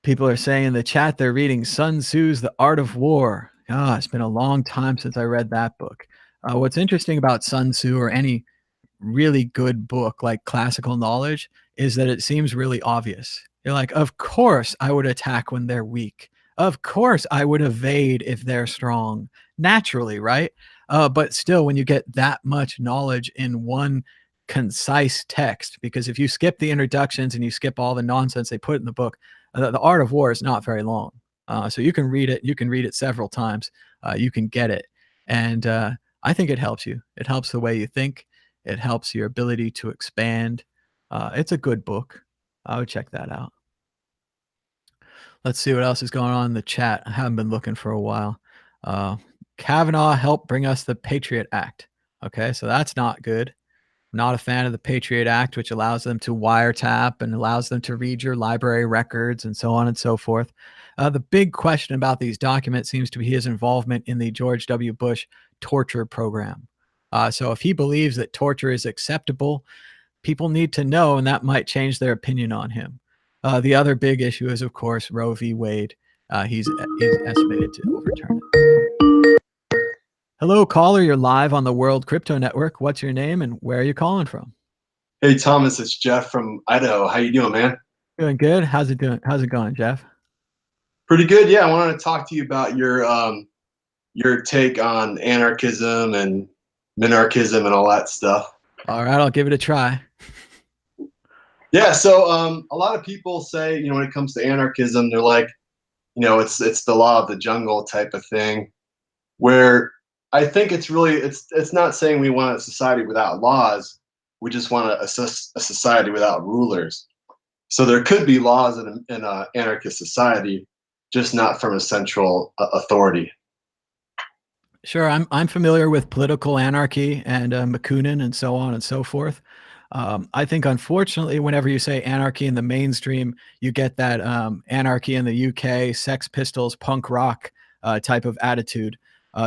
[SPEAKER 1] People are saying in the chat they're reading Sun Tzu's The Art of War. It's been a long time since I read that book. What's interesting about Sun Tzu or any really good book like classical knowledge is that it seems really obvious. You're like, of course I would attack when they're weak. Of course I would evade if they're strong. Naturally, right? But still, when you get that much knowledge in one concise text, because if you skip the introductions and you skip all the nonsense they put in the book, the Art of War is not very long. So you can read it. You can read it several times. You can get it. And I think it helps you. It helps the way you think. It helps your ability to expand. It's a good book. I would check that out. Let's see what else is going on in the chat. I haven't been looking for a while. Kavanaugh helped bring us the Patriot Act. Okay, so that's not good. Not a fan of the Patriot Act, which allows them to wiretap and allows them to read your library records and so on and so forth. The big question about these documents seems to be his involvement in the George W. Bush torture program. So if he believes that torture is acceptable, people need to know, and that might change their opinion on him. The other big issue is, of course, Roe v. Wade. He's estimated to overturn it. Hello, caller. You're live on the World Crypto Network. What's your name and where are you calling from?
[SPEAKER 2] Hey, Thomas, it's Jeff from Idaho. How you doing, man?
[SPEAKER 1] Doing good. How's it doing? How's it going, Jeff?
[SPEAKER 2] Pretty good. Yeah, I wanted to talk to you about your take on anarchism and minarchism and all that stuff.
[SPEAKER 1] All right, I'll give it a try.
[SPEAKER 2] Yeah, so a lot of people say, when it comes to anarchism, they're like, it's the law of the jungle type of thing. Where I think it's not saying we want a society without laws. We just want a society without rulers. So there could be laws in an anarchist society, just not from a central authority.
[SPEAKER 1] Sure, I'm familiar with political anarchy and Bakunin and so on and so forth. I think, unfortunately, whenever you say anarchy in the mainstream, you get that anarchy in the UK, Sex Pistols, punk rock type of attitude.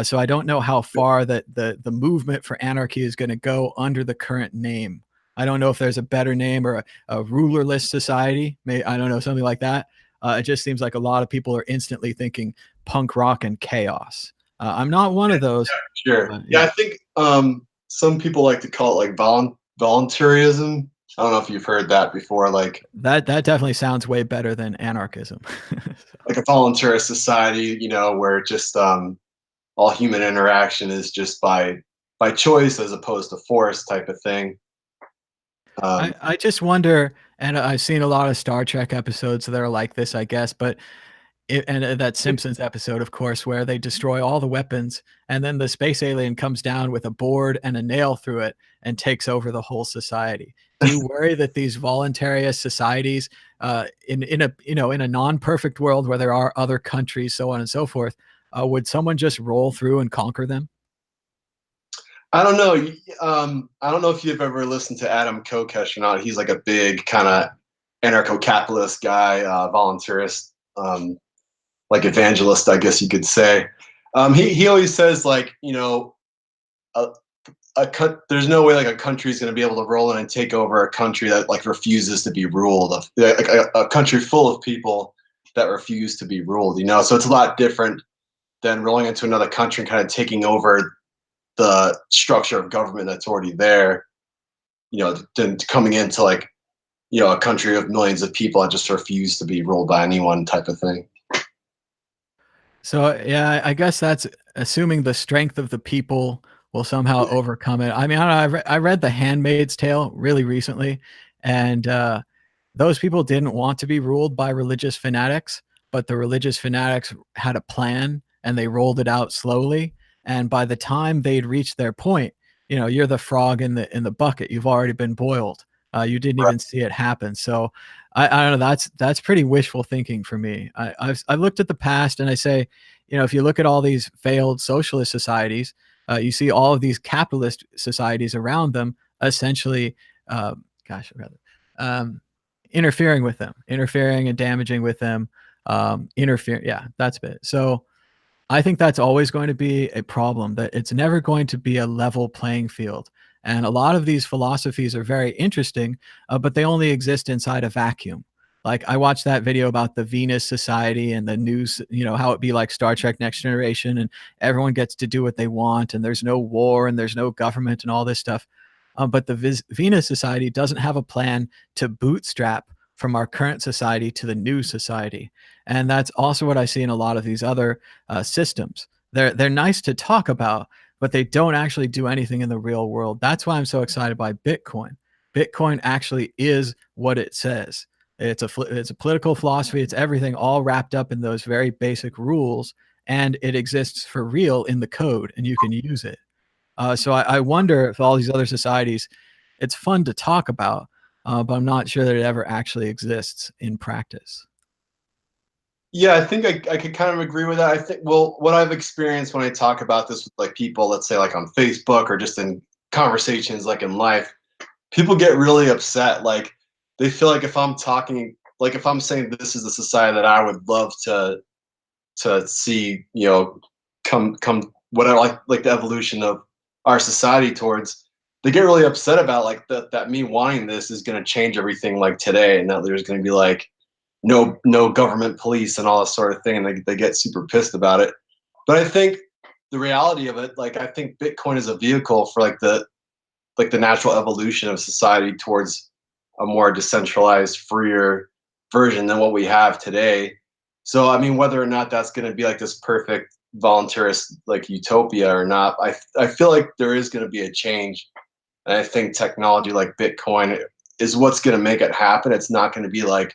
[SPEAKER 1] So I don't know how far that the movement for anarchy is going to go under the current name. I don't know if there's a better name or a rulerless society. I don't know, something like that. It just seems like a lot of people are instantly thinking punk rock and chaos. I'm not one of those.
[SPEAKER 2] Sure. Yeah,
[SPEAKER 1] Yeah,
[SPEAKER 2] I think some people like to call it like voluntarism. I don't know if you've heard that before,
[SPEAKER 1] that definitely sounds way better than anarchism.
[SPEAKER 2] like a voluntarist society, where just all human interaction is just by choice as opposed to force type of thing.
[SPEAKER 1] I just wonder, and I've seen a lot of Star Trek episodes that are like this, I guess, but that Simpsons episode, of course, where they destroy all the weapons, and then the space alien comes down with a board and a nail through it and takes over the whole society. Do you worry that these voluntarist societies, in a in a non-perfect world where there are other countries, so on and so forth, would someone just roll through and conquer them?
[SPEAKER 2] I don't know. I don't know if you've ever listened to Adam Kokesh or not. He's like a big kind of anarcho-capitalist guy, voluntarist, like evangelist, I guess you could say. He always says like, a, there's no way like a country is going to be able to roll in and take over a country that like refuses to be ruled. Like a country full of people that refuse to be ruled. So it's a lot different than rolling into another country and kind of taking over the structure of government that's already there. Than coming into like a country of millions of people that just refuse to be ruled by anyone type of thing.
[SPEAKER 1] So yeah, I guess that's assuming the strength of the people will somehow overcome it. I mean, I don't know, I read The Handmaid's Tale really recently, and those people didn't want to be ruled by religious fanatics, but the religious fanatics had a plan and they rolled it out slowly. And by the time they'd reached their point, you're the frog in the bucket. You've already been boiled. You didn't
[SPEAKER 2] Right.
[SPEAKER 1] even see it happen. So I don't know. That's pretty wishful thinking for me. I've looked at the past and I say, if you look at all these failed socialist societies, you see all of these capitalist societies around them essentially, uh, gosh, rather, um, interfering with them, interfering and damaging with them, interfere. Yeah, that's it. So I think that's always going to be a problem, that it's never going to be a level playing field. And a lot of these philosophies are very interesting, but they only exist inside a vacuum. Like, I watched that video about the Venus Society and the news, how it be like Star Trek Next Generation, and everyone gets to do what they want, and there's no war, and there's no government, and all this stuff. But the Venus Society doesn't have a plan to bootstrap from our current society to the new society. And that's also what I see in a lot of these other systems. They're nice to talk about, but they don't actually do anything in the real world. That's why I'm so excited by Bitcoin. Bitcoin actually is what it says. It's a political philosophy. It's everything all wrapped up in those very basic rules, and it exists for real in the code, and you can use it. So I wonder if all these other societies, it's fun to talk about, but I'm not sure that it ever actually exists in practice.
[SPEAKER 2] Yeah, I think I could kind of agree with that. I think, well, what I've experienced when I talk about this with like people, let's say like on Facebook or just in conversations like in life, people get really upset. Like they feel like if I'm talking, like if I'm saying this is the society that I would love to see, come whatever, like the evolution of our society towards, they get really upset about like that me wanting this is going to change everything like today, and that there's going to be like no government police and all this sort of thing, and they get super pissed about it. But I think the reality of it, like I think Bitcoin is a vehicle for like the natural evolution of society towards a more decentralized, freer version than what we have today. So I mean, whether or not that's going to be like this perfect voluntarist like utopia or not, I feel like there is going to be a change, and I think technology like Bitcoin is what's going to make it happen. It's not going to be like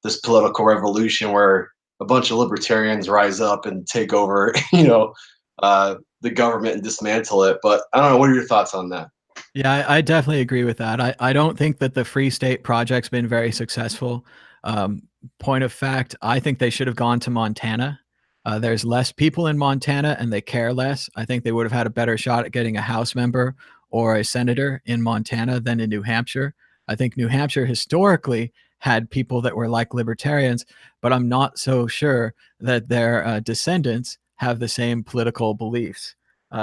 [SPEAKER 2] this political revolution where a bunch of libertarians rise up and take over, the government and dismantle it. But I don't know. What are your thoughts on that?
[SPEAKER 1] Yeah, I definitely agree with that. I don't think that the Free State Project's been very successful. Um, Point of fact, I think they should have gone to Montana. There's less people in Montana and they care less. I think they would have had a better shot at getting a House member or a senator in Montana than in New Hampshire. I think New Hampshire historically had people that were like libertarians, but I'm not so sure that their descendants have the same political beliefs.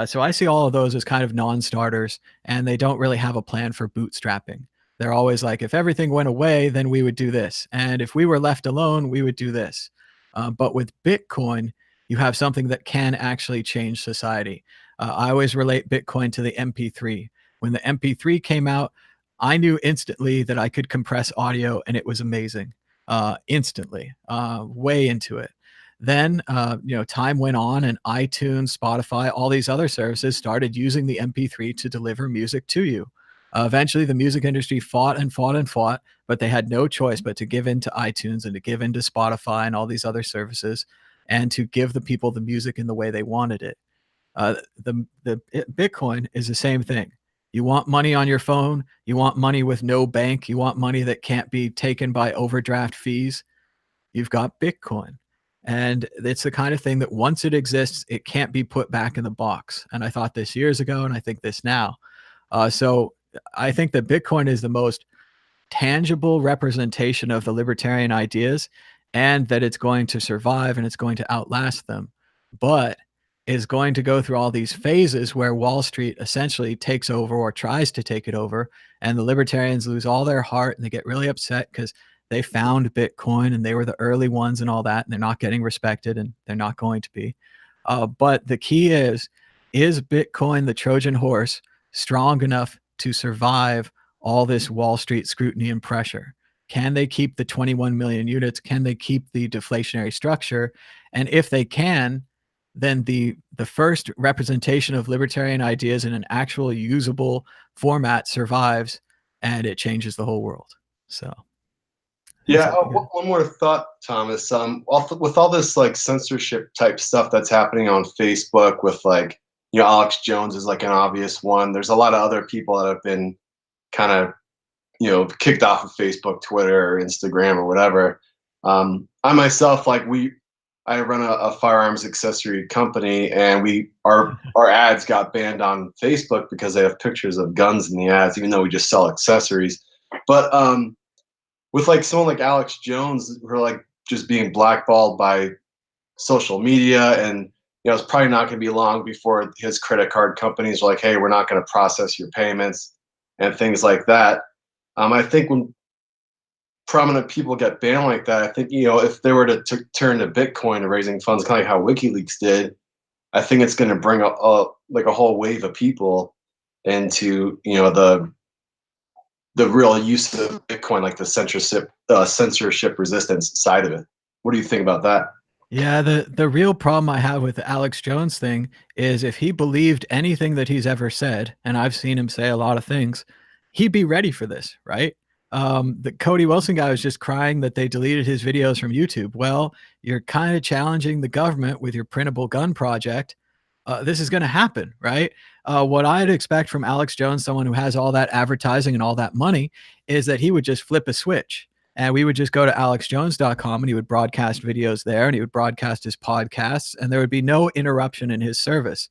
[SPEAKER 1] So I see all of those as kind of non-starters, and they don't really have a plan for bootstrapping. They're always like, if everything went away, then we would do this. And if we were left alone, we would do this. But with Bitcoin, you have something that can actually change society. I always relate Bitcoin to the MP3. When the MP3 came out, I knew instantly that I could compress audio and it was amazing. Instantly, way into it. Then, time went on and iTunes, Spotify, all these other services started using the MP3 to deliver music to you. Eventually, the music industry fought and fought and fought, but they had no choice but to give in to iTunes and to give in to Spotify and all these other services and to give the people the music in the way they wanted it. Bitcoin is the same thing. You want money on your phone, you want money with no bank, you want money that can't be taken by overdraft fees. You've got Bitcoin. And it's the kind of thing that once it exists, it can't be put back in the box. And I thought this years ago, and I think this now. So I think that Bitcoin is the most tangible representation of the libertarian ideas, and that it's going to survive and it's going to outlast them, but is going to go through all these phases where Wall Street essentially takes over or tries to take it over, and the libertarians lose all their heart and they get really upset because they found Bitcoin and they were the early ones and all that, and they're not getting respected and they're not going to be. But the key is Bitcoin the Trojan horse strong enough to survive all this Wall Street scrutiny and pressure? Can they keep the 21 million units? Can they keep the deflationary structure? And if they can, then the first representation of libertarian ideas in an actual usable format survives, and it changes the whole world. So I think
[SPEAKER 2] Yeah.
[SPEAKER 1] something good.
[SPEAKER 2] One more thought, Thomas. With all this like censorship type stuff that's happening on Facebook, with like Alex Jones is like an obvious one. There's a lot of other people that have been kind of kicked off of Facebook, Twitter, or Instagram, or whatever. I myself, I run a firearms accessory company, and our ads got banned on Facebook because they have pictures of guns in the ads, even though we just sell accessories. But with like someone like Alex Jones, who are like just being blackballed by social media, and it's probably not going to be long before his credit card companies are like, hey, we're not going to process your payments and things like that. I think when prominent people get banned like that, I think if they were to turn to Bitcoin and raising funds, kind of like how WikiLeaks did, I think it's going to bring a whole wave of people into the real use of Bitcoin, like the censorship resistance side of it. What do you think about that?
[SPEAKER 1] Yeah, the real problem I have with the Alex Jones thing is if he believed anything that he's ever said, and I've seen him say a lot of things, he'd be ready for this, right? The Cody Wilson guy was just crying that they deleted his videos from YouTube. Well, you're kind of challenging the government with your printable gun project. This is going to happen, right? What I'd expect from Alex Jones, someone who has all that advertising and all that money, is that he would just flip a switch and we would just go to alexjones.com and he would broadcast videos there and he would broadcast his podcasts and there would be no interruption in his service.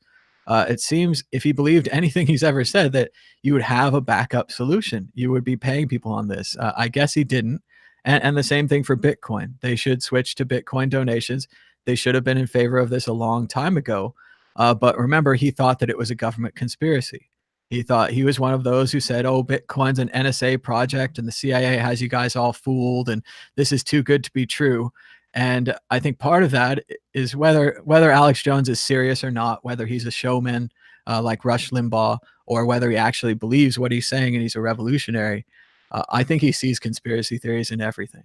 [SPEAKER 1] It seems if he believed anything he's ever said that you would have a backup solution. You would be paying people on this. I guess he didn't. And the same thing for Bitcoin. They should switch to Bitcoin donations. They should have been in favor of this a long time ago. But remember, he thought that it was a government conspiracy. He thought he was one of those who said, oh, Bitcoin's an NSA project and the CIA has you guys all fooled and this is too good to be true. And I think part of that is whether Alex Jones is serious or not, whether he's a showman like Rush Limbaugh, or whether he actually believes what he's saying and he's a revolutionary. I think he sees conspiracy theories in everything.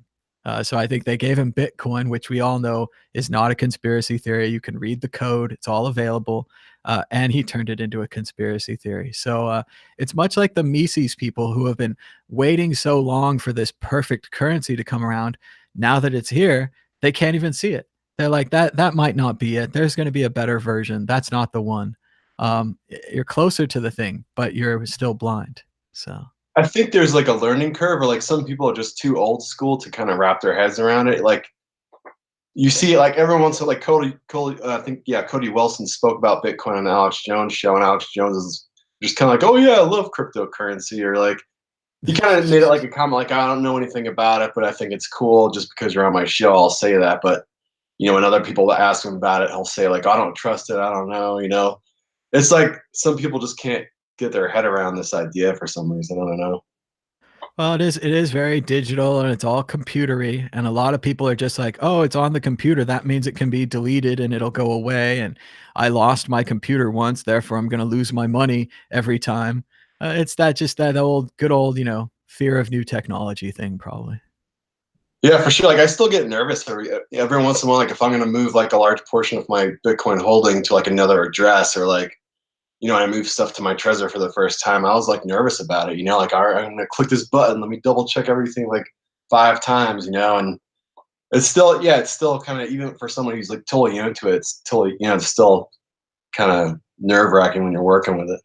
[SPEAKER 1] So I think they gave him Bitcoin, which we all know is not a conspiracy theory. You can read the code; it's all available, and he turned it into a conspiracy theory. So it's much like the Mises people who have been waiting so long for this perfect currency to come around. Now that it's here, they can't even see it. They're like, that might not be it. There's going to be a better version. That's not the one. You're closer to the thing, but you're still blind. So.
[SPEAKER 2] I think there's like a learning curve, or like some people are just too old school to kind of wrap their heads around it. Like you see, like everyone wants to, like Cody, I think, yeah, Cody Wilson spoke about Bitcoin on the Alex Jones show, and Alex Jones is just kind of like, oh yeah, I love cryptocurrency, or like he kind of made it like a comment, like I don't know anything about it, but I think it's cool. Just because you're on my show, I'll say that. But when other people ask him about it, he'll say like, I don't trust it, I don't know. It's like some people just can't get their head around this idea for some reason. I don't know.
[SPEAKER 1] Well, it is very digital and it's all computery. And a lot of people are just like, oh, it's on the computer. That means it can be deleted and it'll go away. And I lost my computer once, therefore I'm going to lose my money every time. It's that old, good old, fear of new technology thing, probably.
[SPEAKER 2] Yeah, for sure. Like I still get nervous every once in a while. Like if I'm going to move like a large portion of my Bitcoin holding to like another address, or like I move stuff to my Trezor for the first time, I was like nervous about it. Like all right, I'm going to click this button. Let me double check everything like 5 times. And it's still kind of, even for someone who's like totally into it, it's totally it's still kind of nerve wracking when you're working with it.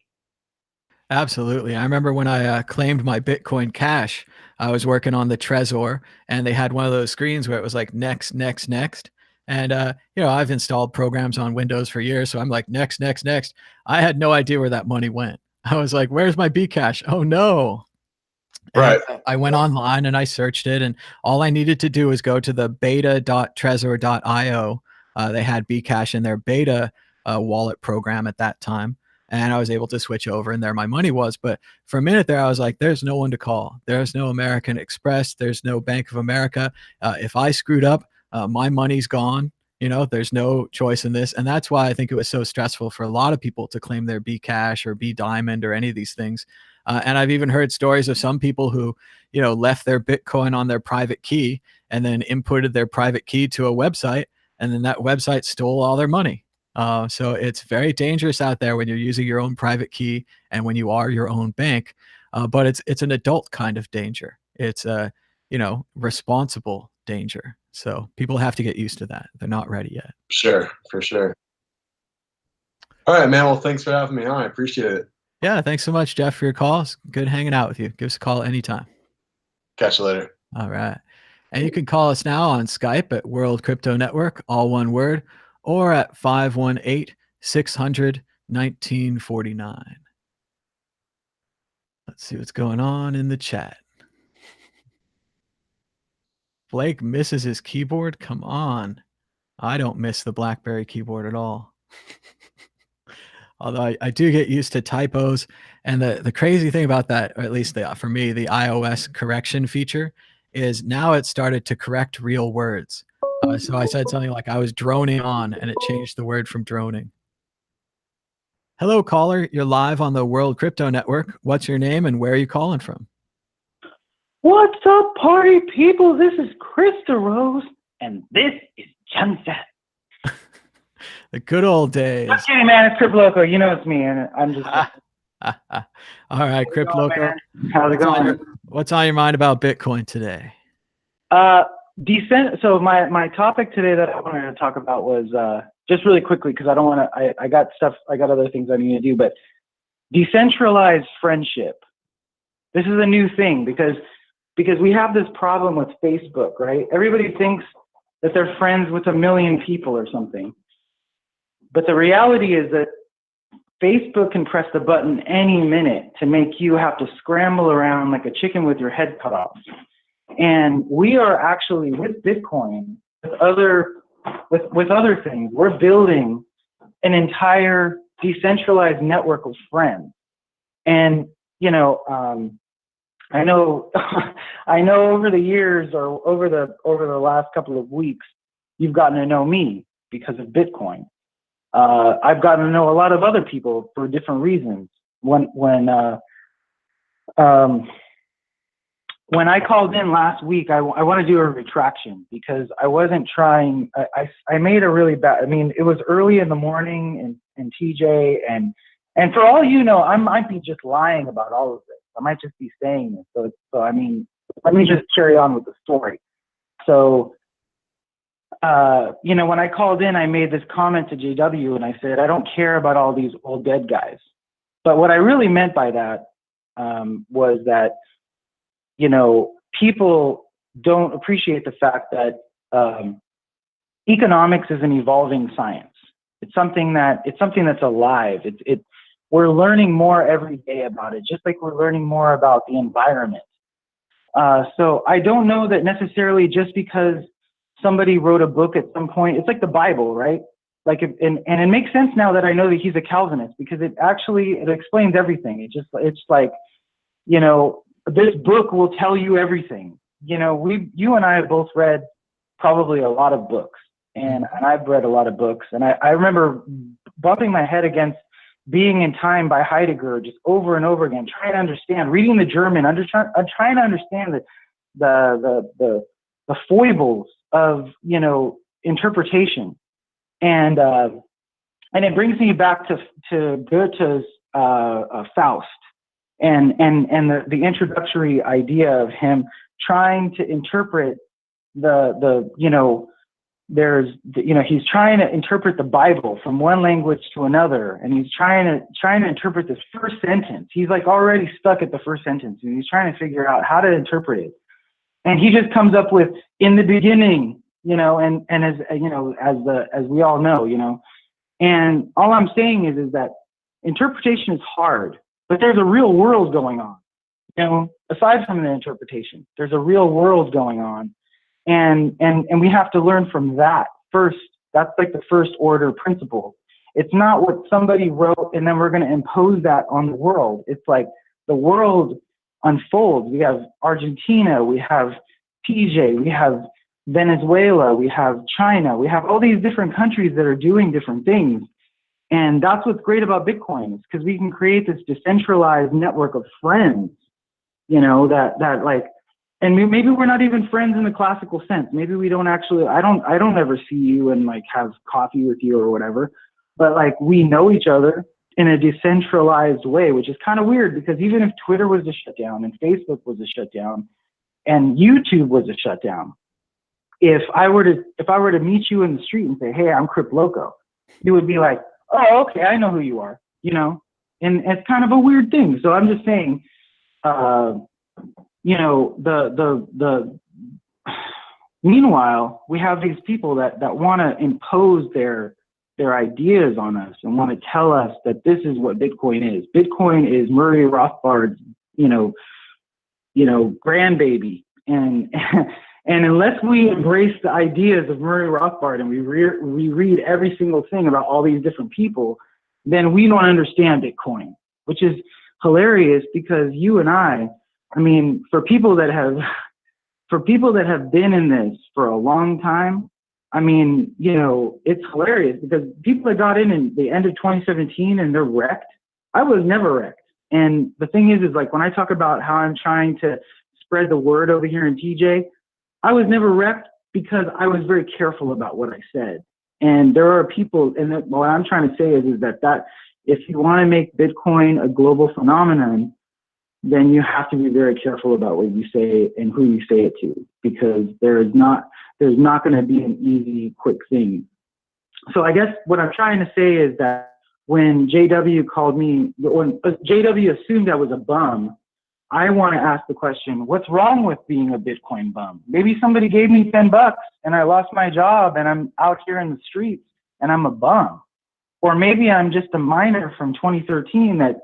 [SPEAKER 1] Absolutely. I remember when I claimed my Bitcoin Cash, I was working on the Trezor and they had one of those screens where it was like next, next, next. And, I've installed programs on Windows for years. So I'm like, next, next, next. I had no idea where that money went. I was like, where's my Bcash? Oh, no. And
[SPEAKER 2] Right.
[SPEAKER 1] I went online and I searched it, and all I needed to do was go to the beta.trezor.io. They had Bcash in their beta wallet program at that time, and I was able to switch over, and there my money was. But for a minute there, I was like, there's no one to call. There's no American Express. There's no Bank of America. If I screwed up, my money's gone. There's no choice in this. And that's why I think it was so stressful for a lot of people to claim their Bcash or B Diamond or any of these things. And I've even heard stories of some people who, left their Bitcoin on their private key and then inputted their private key to a website, and then that website stole all their money. So it's very dangerous out there when you're using your own private key and when you are your own bank. But it's an adult kind of danger. It's a responsible danger. So people have to get used to that. They're not ready yet.
[SPEAKER 2] Sure, for sure. All right, man. Well, thanks for having me on. I appreciate it.
[SPEAKER 1] Yeah, thanks so much, Jeff, for your call. It's good hanging out with you. Give us a call anytime.
[SPEAKER 2] Catch you later.
[SPEAKER 1] All right. And you can call us now on Skype at World Crypto Network, all one word, or at 518-600-1949. Let's see what's going on in the chat. Blake misses his keyboard? Come on. I don't miss the BlackBerry keyboard at all. Although I do get used to typos. And the crazy thing about that, or at least for me, the iOS correction feature is now it started to correct real words. So I said something like I was droning on, and it changed the word from droning. Hello, caller. You're live on the World Crypto Network. What's your name and where are you calling from?
[SPEAKER 3] What's up, party people? This is Krista Rose, and this is Junset.
[SPEAKER 1] The good old days.
[SPEAKER 3] I'm kidding, man. It's Crip Loco. You know it's me, and I'm just.
[SPEAKER 1] All right, Crip Loco.
[SPEAKER 3] How's it going?
[SPEAKER 1] What's on your mind about Bitcoin today?
[SPEAKER 3] So my topic today that I wanted to talk about was just really quickly, because I don't want to. I got other things I need to do, but decentralized friendship. This is a new thing because we have this problem with Facebook, right? Everybody thinks that they're friends with 1 million people or something. But the reality is that Facebook can press the button any minute to make you have to scramble around like a chicken with your head cut off. And we are actually, with Bitcoin, with other things, we're building an entire decentralized network of friends. And, I know over the years, or over the last couple of weeks, you've gotten to know me because of Bitcoin. I've gotten to know a lot of other people for different reasons. When when I called in last week, I want to do a retraction because I wasn't trying. I made a really bad. I mean, it was early in the morning, and TJ, and for all you know, I might be just lying about all of this. I might just be saying this. So I mean, let me just carry on with the story. So, when I called in, I made this comment to JW, and I said, I don't care about all these old dead guys. But what I really meant by that was that, people don't appreciate the fact that economics is an evolving science. It's something that's alive. We're learning more every day about it, just like we're learning more about the environment. So I don't know that necessarily just because somebody wrote a book at some point, it's like the Bible, right? Like, and it makes sense now that I know that he's a Calvinist, because it explains everything. It's like, this book will tell you everything. You and I have both read probably a lot of books, and I've read a lot of books, and I remember bumping my head against Being in Time by Heidegger just over and over again, trying to understand, reading the German, trying to understand the foibles of interpretation, and it brings me back to Goethe's Faust. And the introductory idea of him trying to interpret he's trying to interpret the Bible from one language to another, and he's trying to interpret this first sentence. He's like already stuck at the first sentence, and he's trying to figure out how to interpret it. And he just comes up with "in the beginning," and as we all know, and all I'm saying is that interpretation is hard. But there's a real world going on, aside from the interpretation, there's a real world going on. And we have to learn from that first. That's like the first order principle. It's not what somebody wrote and then we're going to impose that on the world. It's like the world unfolds. We have Argentina, we have PJ, we have Venezuela, we have China, we have all these different countries that are doing different things. And that's what's great about Bitcoin, is because we can create this decentralized network of friends, that like, and maybe we're not even friends in the classical sense. Maybe we don't actually, I don't ever see you and like have coffee with you or whatever, but like we know each other in a decentralized way, which is kind of weird, because even if Twitter was to shut down and Facebook was to shut down and YouTube was to shut down, if I were to meet you in the street and say, hey, I'm Crip Loco, you would be like, oh, okay, I know who you are, and it's kind of a weird thing. So I'm just saying, meanwhile, we have these people that want to impose their ideas on us and want to tell us that this is what Bitcoin is. Bitcoin is Murray Rothbard's, grandbaby. And unless we embrace the ideas of Murray Rothbard and we read every single thing about all these different people, then we don't understand Bitcoin, which is hilarious, because you and I mean, for people that have been in this for a long time, I mean, it's hilarious, because people that got in the end of 2017 and they're wrecked, I was never wrecked. And the thing is like, when I talk about how I'm trying to spread the word over here in TJ, I was never wrecked because I was very careful about what I said. And there are people, and what I'm trying to say is that if you want to make Bitcoin a global phenomenon, then you have to be very careful about what you say and who you say it to, because there's not going to be an easy, quick thing. So I guess what I'm trying to say is that when JW called me, when JW assumed I was a bum, I want to ask the question, what's wrong with being a Bitcoin bum? Maybe somebody gave me $10 and I lost my job and I'm out here in the streets and I'm a bum. Or maybe I'm just a miner from 2013 that's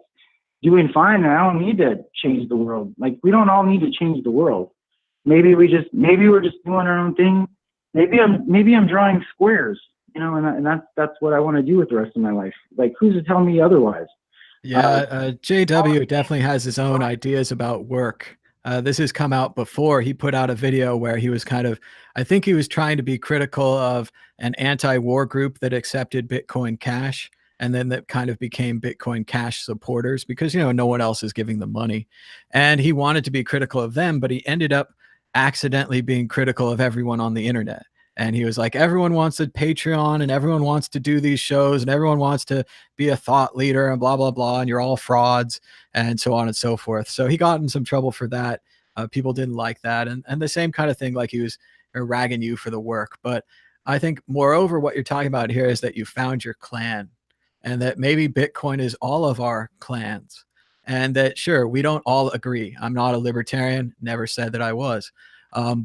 [SPEAKER 3] doing fine and I don't need to change the world. Like, we don't all need to change the world. Maybe we're just doing our own thing. Maybe I'm drawing squares, and that's what I want to do with the rest of my life. Like, who's to tell me otherwise?
[SPEAKER 1] Yeah, JW definitely has his own ideas about work. This has come out before. He put out a video where he was I think he was trying to be critical of an anti-war group that accepted Bitcoin Cash. and then that kind of became Bitcoin Cash supporters because, you know, no one else is giving them money. And he wanted to be critical of them, but he ended up accidentally being critical of everyone on the internet. And he was like, everyone wants a Patreon and everyone wants to do these shows and everyone wants to be a thought leader and blah, blah, blah. And you're all frauds and so on and so forth. So he got in some trouble for that. People didn't like that. And the same kind of thing, like he was ragging you for the work. But I think, moreover, what you're talking about here is that you found your clan and that maybe Bitcoin is all of our clans. And that, sure, we don't all agree. I'm not a libertarian, never said that I was.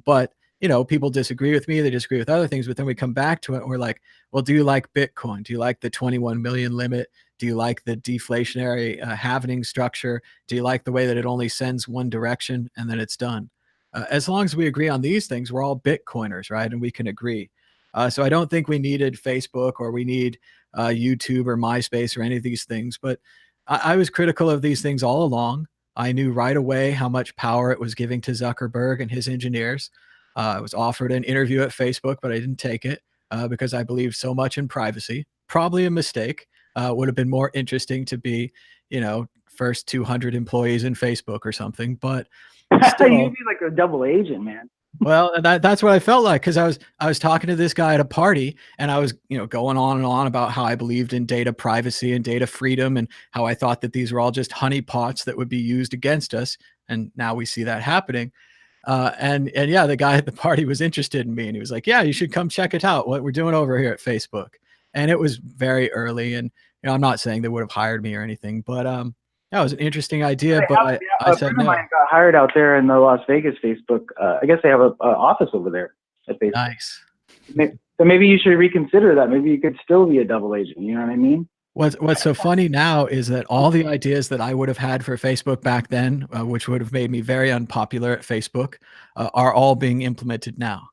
[SPEAKER 1] But you know, people disagree with me, they disagree with other things, but then we come back to it and we're like, well, do you like Bitcoin? Do you like the 21 million limit? Do you like the deflationary halvening structure? Do you like the way that it only sends one direction and then it's done? As long as we agree on these things, we're all Bitcoiners, right? And we can agree. So I don't think we needed Facebook or we need YouTube or MySpace or any of these things, but I was critical of these things all along. I knew right away how much power it was giving to Zuckerberg and his engineers. I was offered an interview at Facebook, but I didn't take it because I believe so much in privacy. Probably a mistake. Would have been more interesting to be, you know, first 200 employees in Facebook or something. But still,
[SPEAKER 3] you'd be like a double agent, man.
[SPEAKER 1] Well, that's what I felt like because I was talking to this guy at a party and I was, you know, going on and on about how I believed in data privacy and data freedom and how I thought that these were all just honeypots that would be used against us. And now we see that happening. And yeah, the guy at the party was interested in me and he was like, yeah, you should come check it out, what we're doing over here at Facebook. And it was very early. And, you know, I'm not saying they would have hired me or anything, but that was an interesting idea. But I said no.
[SPEAKER 3] Mine got hired out there in the Las Vegas Facebook. I guess they have an office over there at Facebook.
[SPEAKER 1] Nice.
[SPEAKER 3] So maybe you should reconsider that. Maybe you could still be a double agent. You know what I mean?
[SPEAKER 1] What's so funny now is that all the ideas that I would have had for Facebook back then, which would have made me very unpopular at Facebook, are all being implemented now.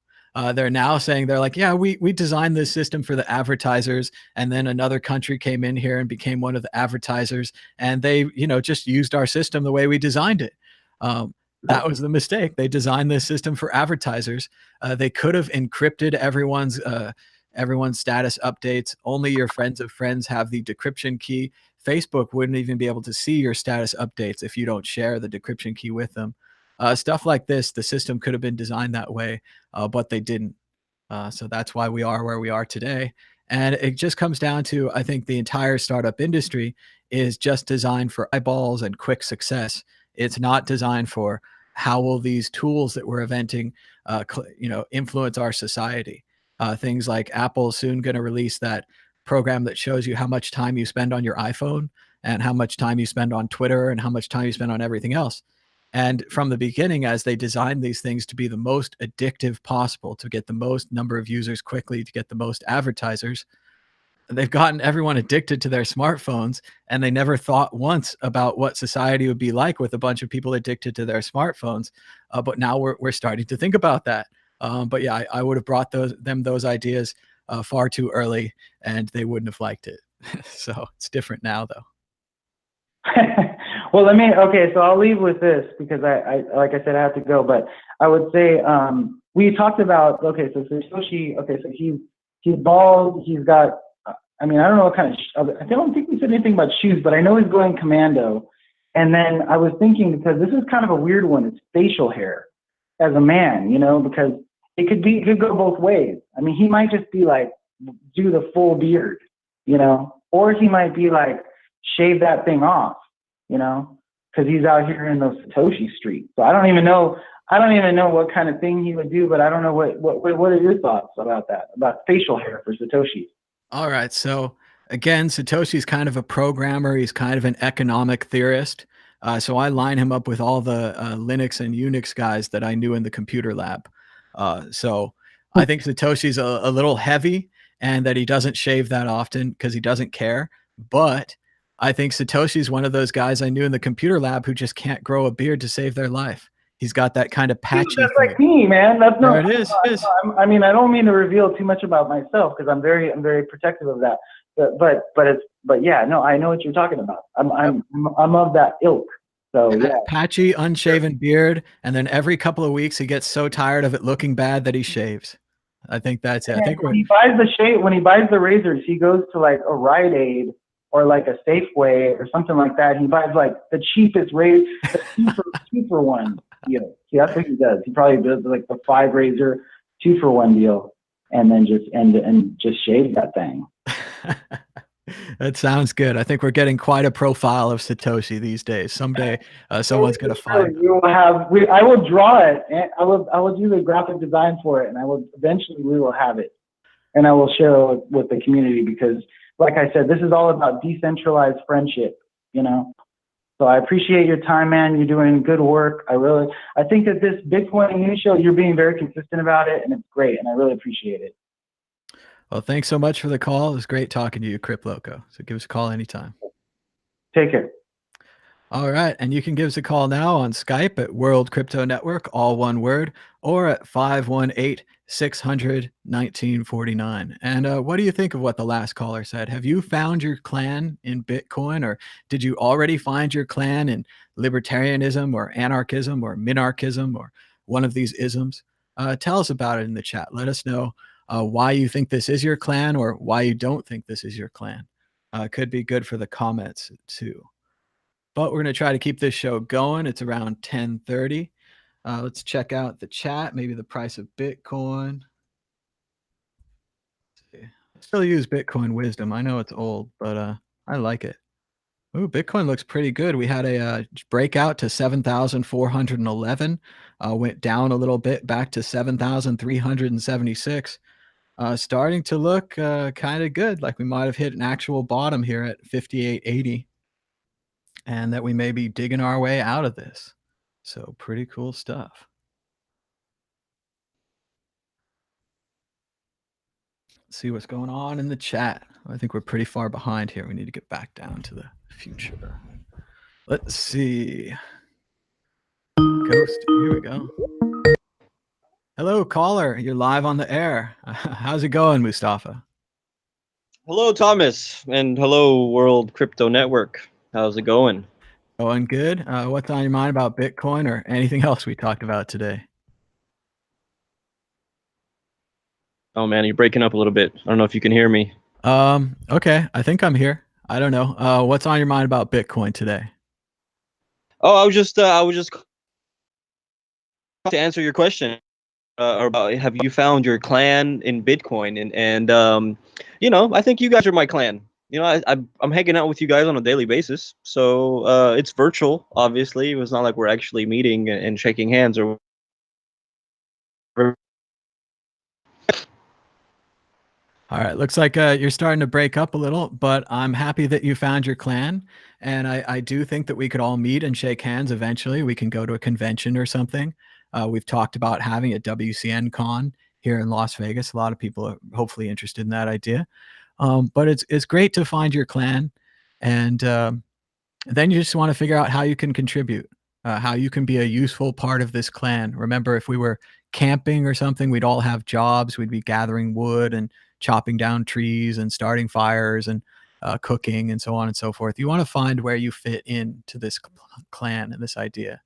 [SPEAKER 1] They're now saying, they're like, yeah, we designed this system for the advertisers, and then another country came in here and became one of the advertisers, and they, you know, just used our system the way we designed it. That was the mistake. They designed this system for advertisers. They could have encrypted everyone's status updates. Only your friends of friends have the decryption key. Facebook wouldn't even be able to see your status updates if you don't share the decryption key with them. Stuff like this, the system could have been designed that way, but they didn't. So that's why we are where we are today. And it just comes down to, I think the entire startup industry is just designed for eyeballs and quick success. It's not designed for how will these tools that we're inventing, you know, influence our society. Things like Apple's soon going to release that program that shows you how much time you spend on your iPhone and how much time you spend on Twitter and how much time you spend on everything else. And from the beginning, as they designed these things to be the most addictive possible, to get the most number of users quickly, to get the most advertisers, they've gotten everyone addicted to their smartphones, and they never thought once about what society would be like with a bunch of people addicted to their smartphones. But now we're starting to think about that. But yeah, I would have brought those ideas far too early, and they wouldn't have liked it. So it's different now, though.
[SPEAKER 3] Well, so I'll leave with this because I like I said, I have to go, but I would say, we talked about, so Satoshi, so he's bald, he's got, I don't know what kind of, I don't think we said anything about shoes, but I know he's going commando. And then I was thinking, because this is kind of a weird one, it's facial hair as a man, you know, because it could go both ways. He might just be like, do the full beard, you know, or he might be like, shave that thing off, you know, because he's out here in those Satoshi streets. So I don't even know what kind of thing he would do, but I don't know what are your thoughts about that, about facial hair for Satoshi?
[SPEAKER 1] All right. So again, Satoshi's kind of a programmer. He's kind of an economic theorist. So I line him up with all the Linux and Unix guys that I knew in the computer lab. So I think Satoshi's a little heavy and that he doesn't shave that often because he doesn't care. But I think Satoshi's one of those guys I knew in the computer lab who just can't grow a beard to save their life. He's got that kind of patchy.
[SPEAKER 3] That's like me, man. That's no.
[SPEAKER 1] It is.
[SPEAKER 3] I don't mean to reveal too much about myself because I'm very protective of that. But yeah, no, I know what you're talking about. I'm of that ilk. So yeah.
[SPEAKER 1] Patchy, unshaven beard, and then every couple of weeks he gets so tired of it looking bad that he shaves. I think that's it. I think
[SPEAKER 3] when he buys the razors, he goes to like a Rite Aid or like a Safeway or something like that. He buys like the cheapest razor, the cheaper one deal. See, that's what he does. He probably does like the 5 razor 2-for-1 deal, and then just shave that thing.
[SPEAKER 1] That sounds good. I think we're getting quite a profile of Satoshi these days. Someday, someone's going to find.
[SPEAKER 3] I will draw it, and I will do the graphic design for it, and we will have it, and I will share it with the community, because, like I said, this is all about decentralized friendship, you know. So I appreciate your time, man. You're doing good work. I think that this Bitcoin news show, you're being very consistent about it, and it's great, and I really appreciate it.
[SPEAKER 1] Well, thanks so much for the call. It was great talking to you, Crip Loco. So give us a call anytime.
[SPEAKER 3] Take care.
[SPEAKER 1] All right. And you can give us a call now on Skype at World Crypto Network, all one word, or at 518-600-1949. And what do you think of what the last caller said? Have you found your clan in Bitcoin, or did you already find your clan in libertarianism or anarchism or minarchism or one of these isms? Tell us about it in the chat. Let us know why you think this is your clan or why you don't think this is your clan. Could be good for the comments too. But we're going to try to keep this show going. It's around 10:30. Let's check out the chat, maybe the price of Bitcoin. Let's see. I still use Bitcoin Wisdom. I know it's old, but I like it. Ooh, Bitcoin looks pretty good. We had a breakout to 7,411, went down a little bit back to 7,376. Starting to look kind of good, like we might have hit an actual bottom here at 58.80, and that we may be digging our way out of this. So pretty cool stuff. Let's see what's going on in the chat. I think we're pretty far behind here. We need to get back down to the future. Let's see. Ghost, here we go. Hello, caller. You're live on the air. How's it going, Mustafa?
[SPEAKER 4] Hello, Thomas, and hello, World Crypto Network. How's it going?
[SPEAKER 1] Going good. What's on your mind about Bitcoin or anything else we talked about today?
[SPEAKER 4] Oh man, you're breaking up a little bit. I don't know if you can hear me.
[SPEAKER 1] Okay. I think I'm here. I don't know. What's on your mind about Bitcoin today?
[SPEAKER 4] Oh, I was just to answer your question about have you found your clan in Bitcoin, and you know, I think you guys are my clan. You know, I'm hanging out with you guys on a daily basis, so it's virtual. Obviously, it was not like we're actually meeting and shaking hands or.
[SPEAKER 1] All right. Looks like you're starting to break up a little, but I'm happy that you found your clan. And I do think that we could all meet and shake hands eventually. We can go to a convention or something. We've talked about having a WCN con here in Las Vegas. A lot of people are hopefully interested in that idea. But it's great to find your clan. And then you just want to figure out how you can contribute, how you can be a useful part of this clan. Remember, if we were camping or something, we'd all have jobs. We'd be gathering wood and chopping down trees and starting fires and cooking and so on and so forth. You want to find where you fit into this clan and this idea.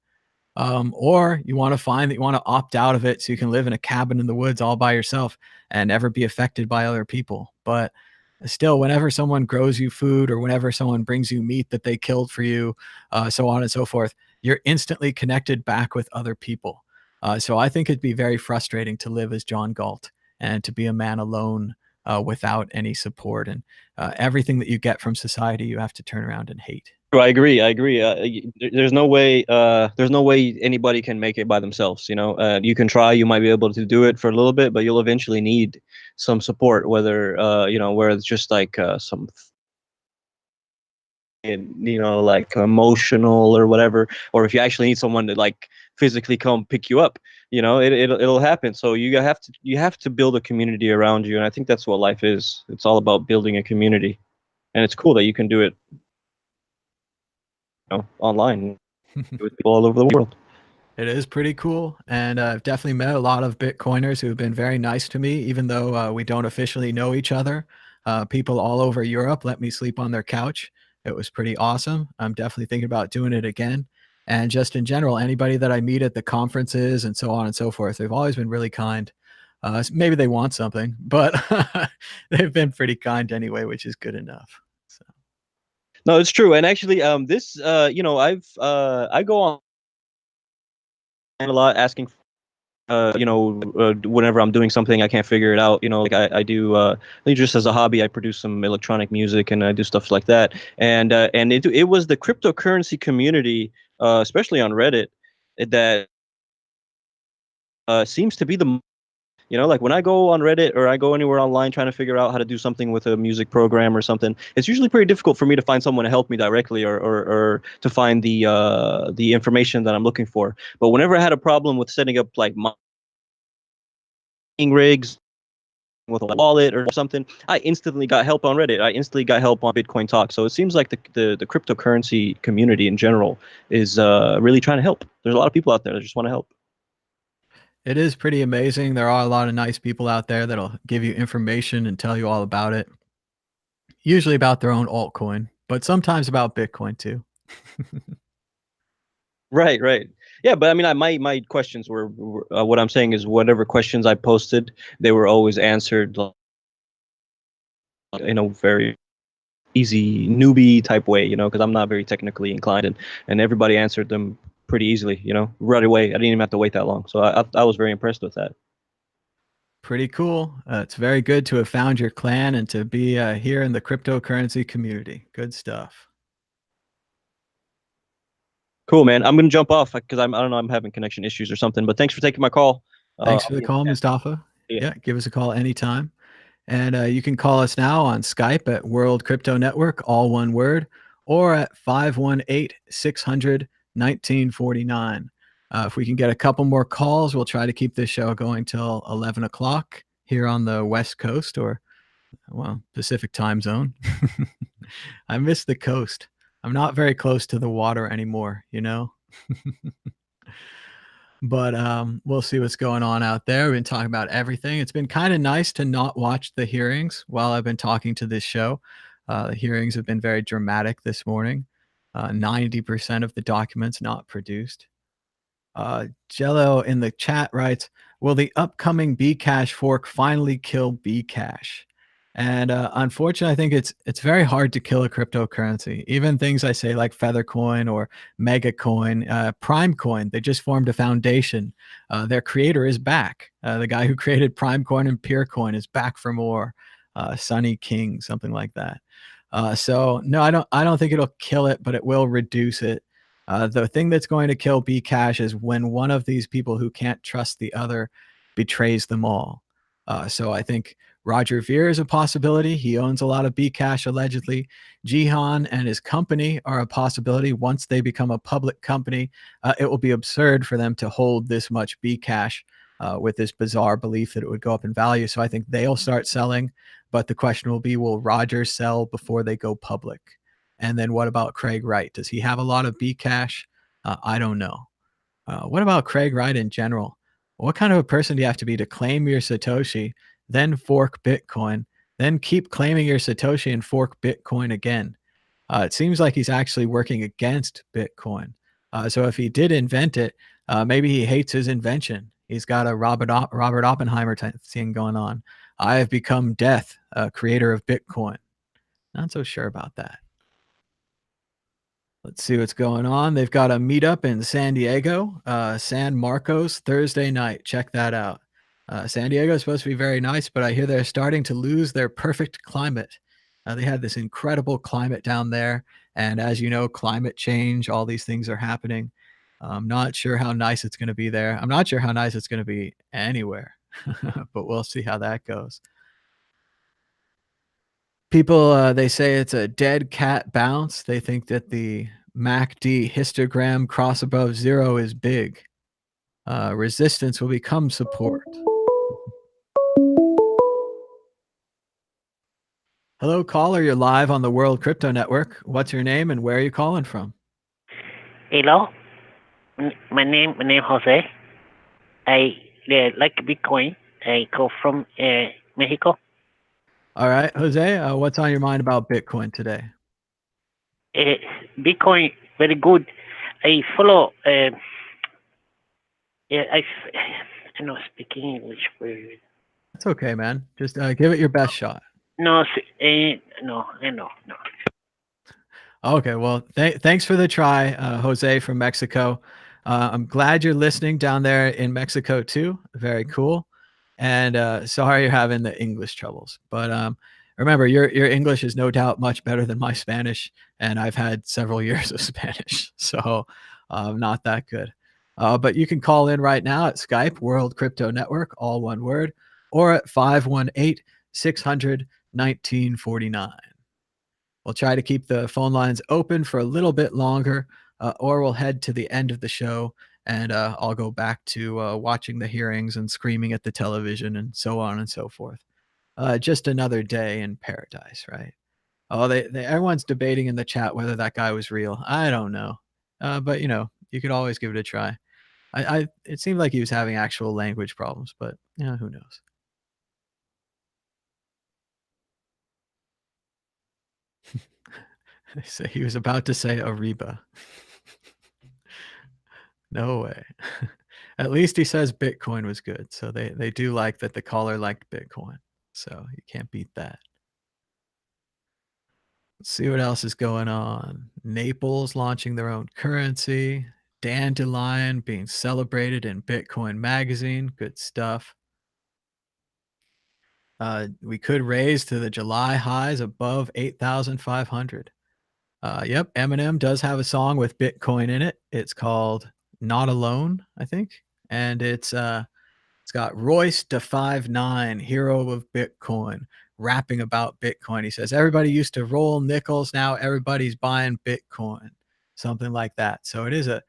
[SPEAKER 1] Or you want to find that you want to opt out of it so you can live in a cabin in the woods all by yourself and never be affected by other people. But still, whenever someone grows you food or whenever someone brings you meat that they killed for you, so on and so forth, you're instantly connected back with other people. So I think it'd be very frustrating to live as John Galt and to be a man alone without any support, and everything that you get from society, you have to turn around and hate.
[SPEAKER 4] I agree. There's no way. There's no way anybody can make it by themselves. You know, you can try. You might be able to do it for a little bit, but you'll eventually need some support. Whether you know, where it's just like some, you know, like emotional or whatever, or if you actually need someone to like physically come pick you up. You know, it'll happen. So you have to build a community around you, and I think that's what life is. It's all about building a community, and it's cool that you can do it. You know, online with people all over the world.
[SPEAKER 1] It is pretty cool, and I've definitely met a lot of Bitcoiners who have been very nice to me, even though we don't officially know each other. People all over Europe let me sleep on their couch. It was pretty awesome. I'm definitely thinking about doing it again. And just in general, anybody that I meet at the conferences and so on and so forth, they've always been really kind. Maybe they want something, but they've been pretty kind anyway, which is good enough. So.
[SPEAKER 4] No, it's true. And actually, this, I go on a lot asking, whenever I'm doing something, I can't figure it out. Like I do, just as a hobby, I produce some electronic music and I do stuff like that. And it was the cryptocurrency community, especially on Reddit, that seems to be the like when I go on Reddit or I go anywhere online trying to figure out how to do something with a music program or something, it's usually pretty difficult for me to find someone to help me directly or to find the information that I'm looking for. But whenever I had a problem with setting up like mining rigs with a wallet or something, I instantly got help on Reddit. I instantly got help on Bitcoin Talk. So it seems like the cryptocurrency community in general is really trying to help. There's a lot of people out there that just want to help.
[SPEAKER 1] It is pretty amazing. There are a lot of nice people out there that'll give you information and tell you all about it. Usually about their own altcoin, but sometimes about Bitcoin too.
[SPEAKER 4] Right, right. Yeah, but I mean, my questions were what I'm saying is whatever questions I posted, they were always answered like, in a very easy newbie type way, because I'm not very technically inclined, and everybody answered them pretty easily, right away. I didn't even have to wait that long, so I was very impressed with that.
[SPEAKER 1] Pretty cool. It's very good to have found your clan and to be here in the cryptocurrency community. Good stuff.
[SPEAKER 4] Cool, man. I'm gonna jump off because I don't know, I'm having connection issues or something. But thanks for taking my call.
[SPEAKER 1] Thanks for the call, Mustafa. Yeah, give us a call anytime. And you can call us now on Skype at World Crypto Network, all one word, or at 518-600-1949. If we can get a couple more calls, we'll try to keep this show going till 11 o'clock here on the West Coast or, well, Pacific time zone. I miss the coast. I'm not very close to the water anymore, But we'll see what's going on out there. We've been talking about everything. It's been kind of nice to not watch the hearings while I've been talking to this show. The hearings have been very dramatic this morning. 90% of the documents not produced. Jello in the chat writes, will the upcoming Bcash fork finally kill Bcash? And unfortunately, I think it's very hard to kill a cryptocurrency. Even things I say like Feathercoin or Megacoin, Primecoin, they just formed a foundation. Their creator is back. The guy who created Primecoin and Peercoin is back for more. Sunny King, something like that. So no, I don't think it'll kill it, but it will reduce it. The thing that's going to kill Bcash is when one of these people who can't trust the other betrays them all. So I think Roger Ver is a possibility. He owns a lot of Bcash allegedly. Jihan and his company are a possibility. Once they become a public company, it will be absurd for them to hold this much Bcash with this bizarre belief that it would go up in value. So I think they'll start selling. But the question will be, will Roger sell before they go public? And then what about Craig Wright? Does he have a lot of Bcash? I don't know. What about Craig Wright in general? What kind of a person do you have to be to claim your Satoshi, then fork Bitcoin, then keep claiming your Satoshi and fork Bitcoin again? It seems like he's actually working against Bitcoin. So if he did invent it, maybe he hates his invention. He's got a Robert Oppenheimer type thing going on. I have become death, creator of Bitcoin. Not so sure about that. Let's see what's going on. They've got a meetup in San Diego, San Marcos, Thursday night. Check that out. San Diego is supposed to be very nice, but I hear they're starting to lose their perfect climate. They had this incredible climate down there. And as you know, climate change, all these things are happening. I'm not sure how nice it's going to be there. I'm not sure how nice it's going to be anywhere, but we'll see how that goes. People, they say it's a dead cat bounce. They think that the MACD histogram cross above zero is big. Resistance will become support. Hello, caller. You're live on the World Crypto Network. What's your name and where are you calling from?
[SPEAKER 5] Hello, my name Jose. I like Bitcoin. I go from Mexico.
[SPEAKER 1] All right, Jose. What's on your mind about Bitcoin today?
[SPEAKER 5] Bitcoin very good. I follow. I'm not speaking English very.
[SPEAKER 1] That's okay, man. Just give it your best shot.
[SPEAKER 5] No, no.
[SPEAKER 1] Okay, well, thanks for the try, Jose from Mexico. I'm glad you're listening down there in Mexico too. Very cool. And sorry you're having the English troubles. But remember, your English is no doubt much better than my Spanish, and I've had several years of Spanish, so not that good. But you can call in right now at Skype World Crypto Network, all one word, or at 518-600-1949. We'll try to keep the phone lines open for a little bit longer, or we'll head to the end of the show and I'll go back to watching the hearings and screaming at the television and so on and so forth. Just another day in paradise, right? Oh, everyone's debating in the chat whether that guy was real. I don't know, but you could always give it a try. It seemed like he was having actual language problems, but who knows? So he was about to say Ariba. No way. At least he says Bitcoin was good. So they do like that the caller liked Bitcoin. So you can't beat that. Let's see what else is going on. Naples launching their own currency. Dandelion being celebrated in Bitcoin Magazine. Good stuff. We could raise to the July highs above 8,500. Yep, Eminem does have a song with Bitcoin in it. It's called Not Alone, I think. And it's got Royce da 5'9", hero of Bitcoin, rapping about Bitcoin. He says, everybody used to roll nickels. Now everybody's buying Bitcoin, something like that. So it is a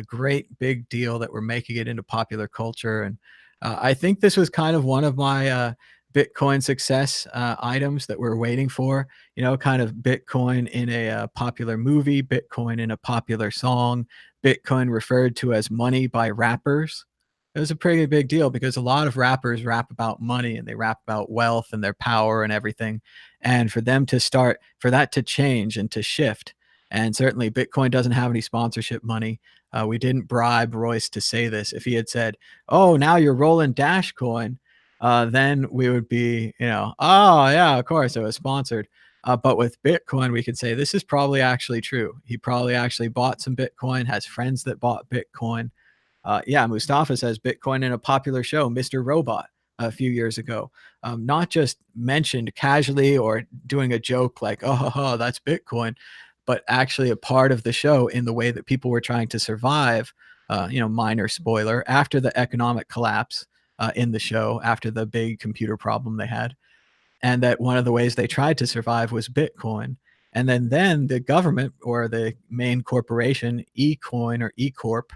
[SPEAKER 1] great big deal that we're making it into popular culture. And I think this was kind of one of my Bitcoin success items that we're waiting for, kind of Bitcoin in a popular movie, Bitcoin in a popular song, Bitcoin referred to as money by rappers. It was a pretty big deal because a lot of rappers rap about money and they rap about wealth and their power and everything. And for that to change and to shift, and certainly Bitcoin doesn't have any sponsorship money. We didn't bribe Royce to say this. If he had said, oh, now you're rolling Dash Coin, then we would be, oh, yeah, of course it was sponsored. But with Bitcoin, we could say this is probably actually true. He probably actually bought some Bitcoin, has friends that bought Bitcoin. Yeah, Mustafa says Bitcoin in a popular show, Mr. Robot, a few years ago. Not just mentioned casually or doing a joke like, oh, that's Bitcoin, but actually a part of the show in the way that people were trying to survive. Minor spoiler, after the economic collapse in the show, after the big computer problem they had, and that one of the ways they tried to survive was Bitcoin. And then the government or the main corporation, eCoin or eCorp,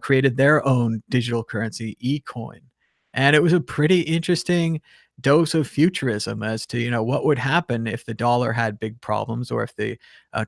[SPEAKER 1] created their own digital currency, eCoin. And it was a pretty interesting dose of futurism as to, what would happen if the dollar had big problems or if the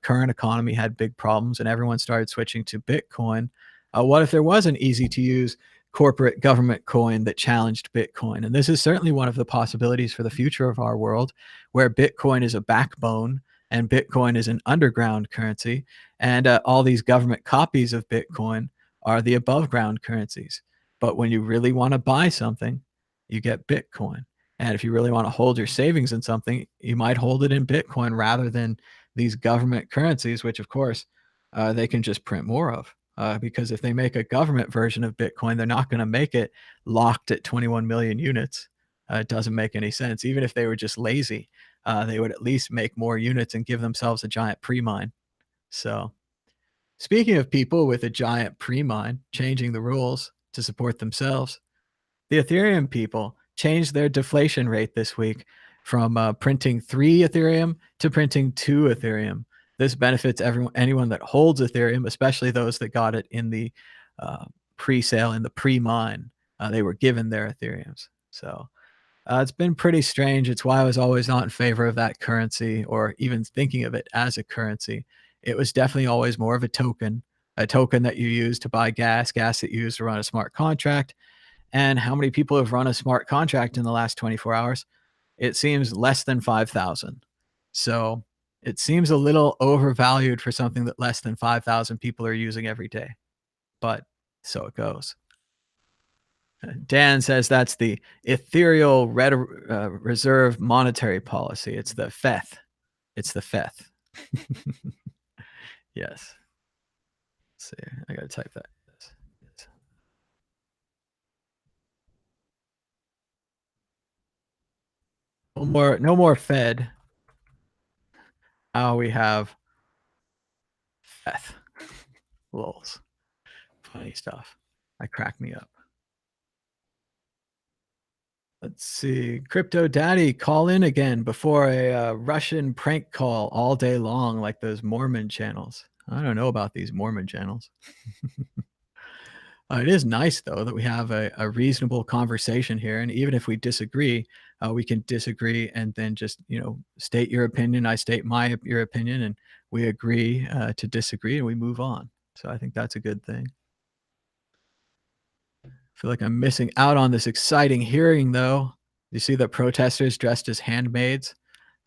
[SPEAKER 1] current economy had big problems and everyone started switching to Bitcoin. What if there was an easy to use corporate government coin that challenged Bitcoin? And this is certainly one of the possibilities for the future of our world, where Bitcoin is a backbone and Bitcoin is an underground currency. And all these government copies of Bitcoin are the above ground currencies. But when you really want to buy something, you get Bitcoin. And if you really want to hold your savings in something, you might hold it in Bitcoin rather than these government currencies, which of course they can just print more of. Because if they make a government version of Bitcoin, they're not going to make it locked at 21 million units. It doesn't make any sense. Even if they were just lazy, they would at least make more units and give themselves a giant pre-mine. So speaking of people with a giant pre-mine changing the rules to support themselves, the Ethereum people changed their deflation rate this week from printing 3 Ethereum to printing 2 Ethereum. This benefits anyone that holds Ethereum, especially those that got it in the pre-sale, in the pre-mine. They were given their Ethereums. So it's been pretty strange. It's why I was always not in favor of that currency or even thinking of it as a currency. It was definitely always more of a token that you use to buy gas that you use to run a smart contract. And how many people have run a smart contract in the last 24 hours? It seems less than 5,000. So it seems a little overvalued for something that less than 5,000 people are using every day. But so it goes. Dan says that's the ethereal reserve monetary policy. It's the FETH. It's the FETH. Yes. Let's see. I gotta type that. Yes. No more Fed. Now we have Feth. Lols. Funny stuff. That cracked me up. Let's see. Crypto Daddy, call in again before a Russian prank call all day long like those Mormon channels. I don't know about these Mormon channels. It is nice, though, that we have a reasonable conversation here. And even if we disagree, we can disagree and then just, state your opinion. I state your opinion, and we agree to disagree, and we move on. So I think that's a good thing. I feel like I'm missing out on this exciting hearing, though. You see the protesters dressed as handmaids?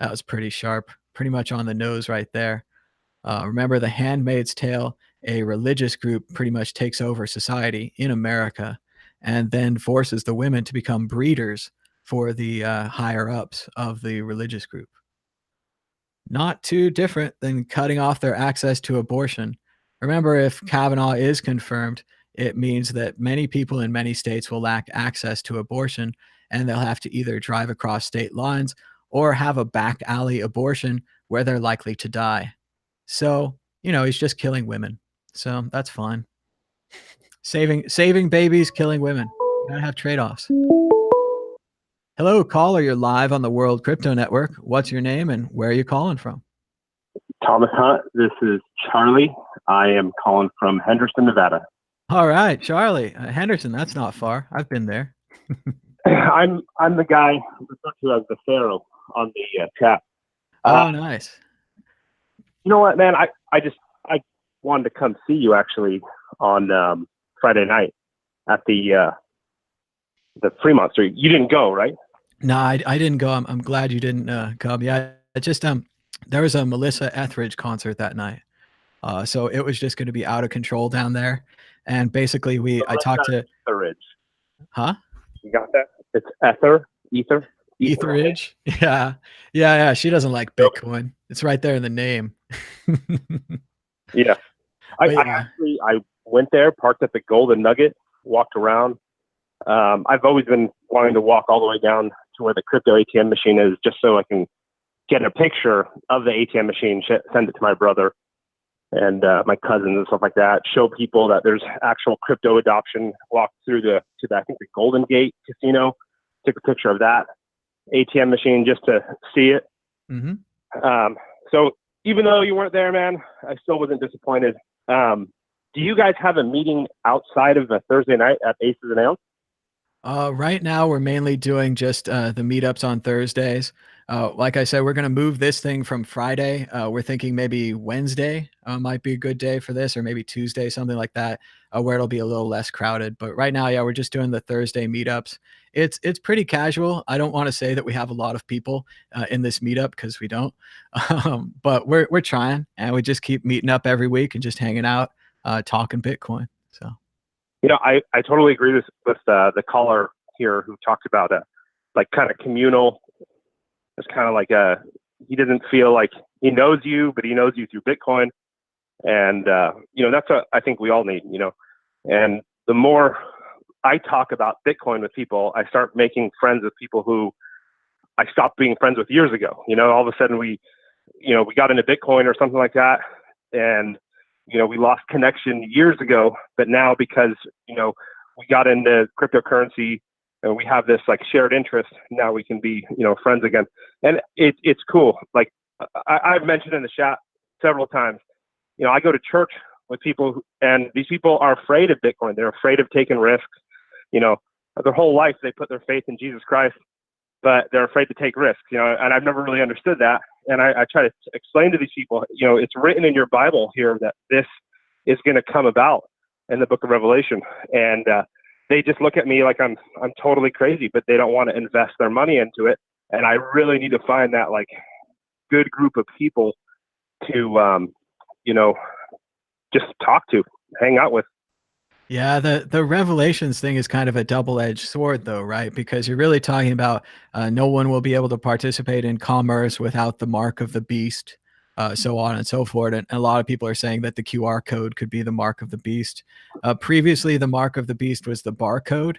[SPEAKER 1] That was pretty sharp, pretty much on the nose right there. Remember The Handmaid's Tale, a religious group pretty much takes over society in America and then forces the women to become breeders for the higher ups of the religious group. Not too different than cutting off their access to abortion. Remember, if Kavanaugh is confirmed, it means that many people in many states will lack access to abortion, and they'll have to either drive across state lines or have a back alley abortion where they're likely to die. So, he's just killing women. So that's fine. Saving babies, killing women. You gotta have trade-offs. Hello, caller. You're live on the World Crypto Network. What's your name and where are you calling from?
[SPEAKER 6] Thomas Hunt. This is Charlie. I am calling from Henderson, Nevada.
[SPEAKER 1] All right, Charlie. Henderson, that's not far. I've been there.
[SPEAKER 6] I'm the guy referred to as the Pharaoh on the chat.
[SPEAKER 1] Oh, nice.
[SPEAKER 6] You know what, man? I wanted to come see you actually on Friday night at the Fremont Street. You didn't go, right?
[SPEAKER 1] No, I didn't go. I'm glad you didn't come. Yeah, it just there was a Melissa Etheridge concert that night, so it was just going to be out of control down there. And basically, I talked to
[SPEAKER 6] Etheridge.
[SPEAKER 1] Huh?
[SPEAKER 6] You got that? It's Ether.
[SPEAKER 1] Etheridge. Yeah. She doesn't like Bitcoin. It's right there in the name.
[SPEAKER 6] Yeah. I went there, parked at the Golden Nugget, walked around. I've always been wanting to walk all the way down to where the crypto ATM machine is, just so I can get a picture of the ATM machine, send it to my brother and my cousins and stuff like that. Show people that there's actual crypto adoption. Walk through to I think the Golden Gate Casino. Took a picture of that ATM machine just to see it.
[SPEAKER 1] Mm-hmm.
[SPEAKER 6] So even though you weren't there, man, I still wasn't disappointed. Do you guys have a meeting outside of a Thursday night at Aces and Ales?
[SPEAKER 1] Right now, we're mainly doing just the meetups on Thursdays. Like I said, we're going to move this thing from Friday. We're thinking maybe Wednesday might be a good day for this, or maybe Tuesday, something like that, where it'll be a little less crowded. But right now, yeah, we're just doing the Thursday meetups. It's pretty casual. I don't want to say that we have a lot of people in this meetup because we don't, but we're trying, and we just keep meeting up every week and just hanging out, talking Bitcoin. So.
[SPEAKER 6] I totally agree with the caller here who talked about like kind of communal. It's kind of like he doesn't feel like he knows you, but he knows you through Bitcoin. And, that's what I think we all need, and the more I talk about Bitcoin with people, I start making friends with people who I stopped being friends with years ago. All of a sudden we got into Bitcoin or something like that. And, we lost connection years ago, but now because, we got into cryptocurrency and we have this like shared interest, now we can be, friends again. And it's cool. Like I've mentioned in the chat several times, I go to church with people and these people are afraid of Bitcoin. They're afraid of taking risks. Their whole life, they put their faith in Jesus Christ, but they're afraid to take risks, and I've never really understood that. And I try to explain to these people, it's written in your Bible here that this is going to come about in the book of Revelation. And they just look at me like I'm totally crazy, but they don't want to invest their money into it. And I really need to find that like good group of people to, just talk to, hang out with.
[SPEAKER 1] Yeah, the Revelations thing is kind of a double-edged sword, though, right? Because you're really talking about no one will be able to participate in commerce without the mark of the beast. so on and so forth. And a lot of people are saying that the QR code could be the mark of the beast. Previously, the mark of the beast was the barcode,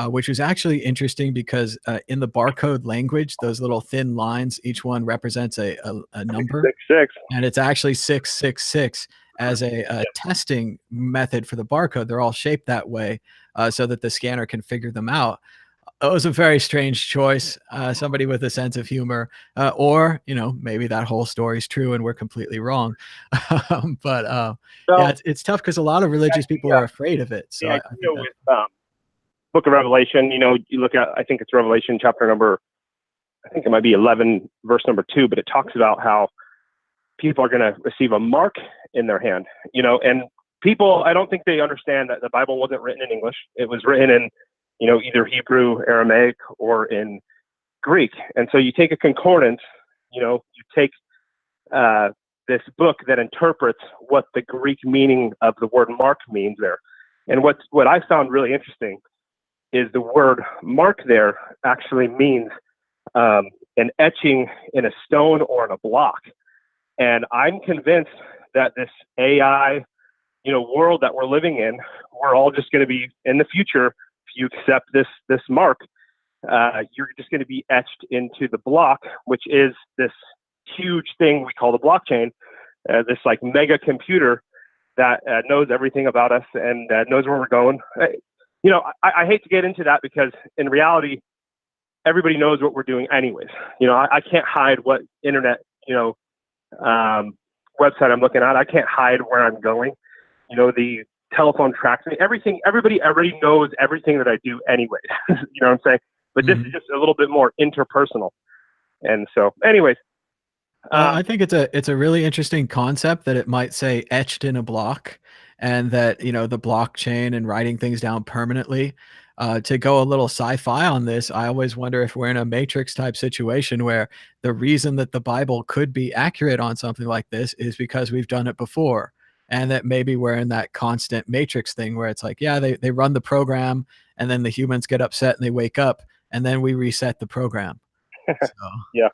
[SPEAKER 1] which was actually interesting because in the barcode language, those little thin lines, each one represents a number.
[SPEAKER 6] 666.
[SPEAKER 1] And it's actually 666 as a testing method for the barcode. They're all shaped that way so that the scanner can figure them out. It was a very strange choice. Somebody with a sense of humor, or maybe that whole story's true and we're completely wrong. But yeah, it's tough because a lot of religious people are afraid of it. So
[SPEAKER 6] the
[SPEAKER 1] I
[SPEAKER 6] idea
[SPEAKER 1] think
[SPEAKER 6] with Book of Revelation, you look at, I think it's Revelation chapter number, I think it might be 11, verse number 2, but it talks about how people are going to receive a mark in their hand, and people, I don't think they understand that the Bible wasn't written in English. It was written in, either Hebrew, Aramaic, or in Greek. And so you take a concordance, you take this book that interprets what the Greek meaning of the word mark means there. And what I found really interesting is the word mark there actually means an etching in a stone or in a block. And I'm convinced that this AI, world that we're living in, we're all just going to be, in the future, if you accept this mark, you're just going to be etched into the block, which is this huge thing we call the blockchain, this like mega computer that knows everything about us and knows where we're going. I hate to get into that because in reality, everybody knows what we're doing anyways. I can't hide what internet, website I'm looking at. I can't hide where I'm going. The telephone tracks me. Everything. Everybody already knows everything that I do anyways. You know what I'm saying? But this is just a little bit more interpersonal. And so, anyways.
[SPEAKER 1] I think it's a really interesting concept that it might say etched in a block, and that the blockchain and writing things down permanently. To go a little sci-fi on this, I always wonder if we're in a Matrix type situation where the reason that the Bible could be accurate on something like this is because we've done it before, and that maybe we're in that constant Matrix thing where it's like, yeah, they run the program, and then the humans get upset and they wake up, and then we reset the program. So,
[SPEAKER 6] yeah.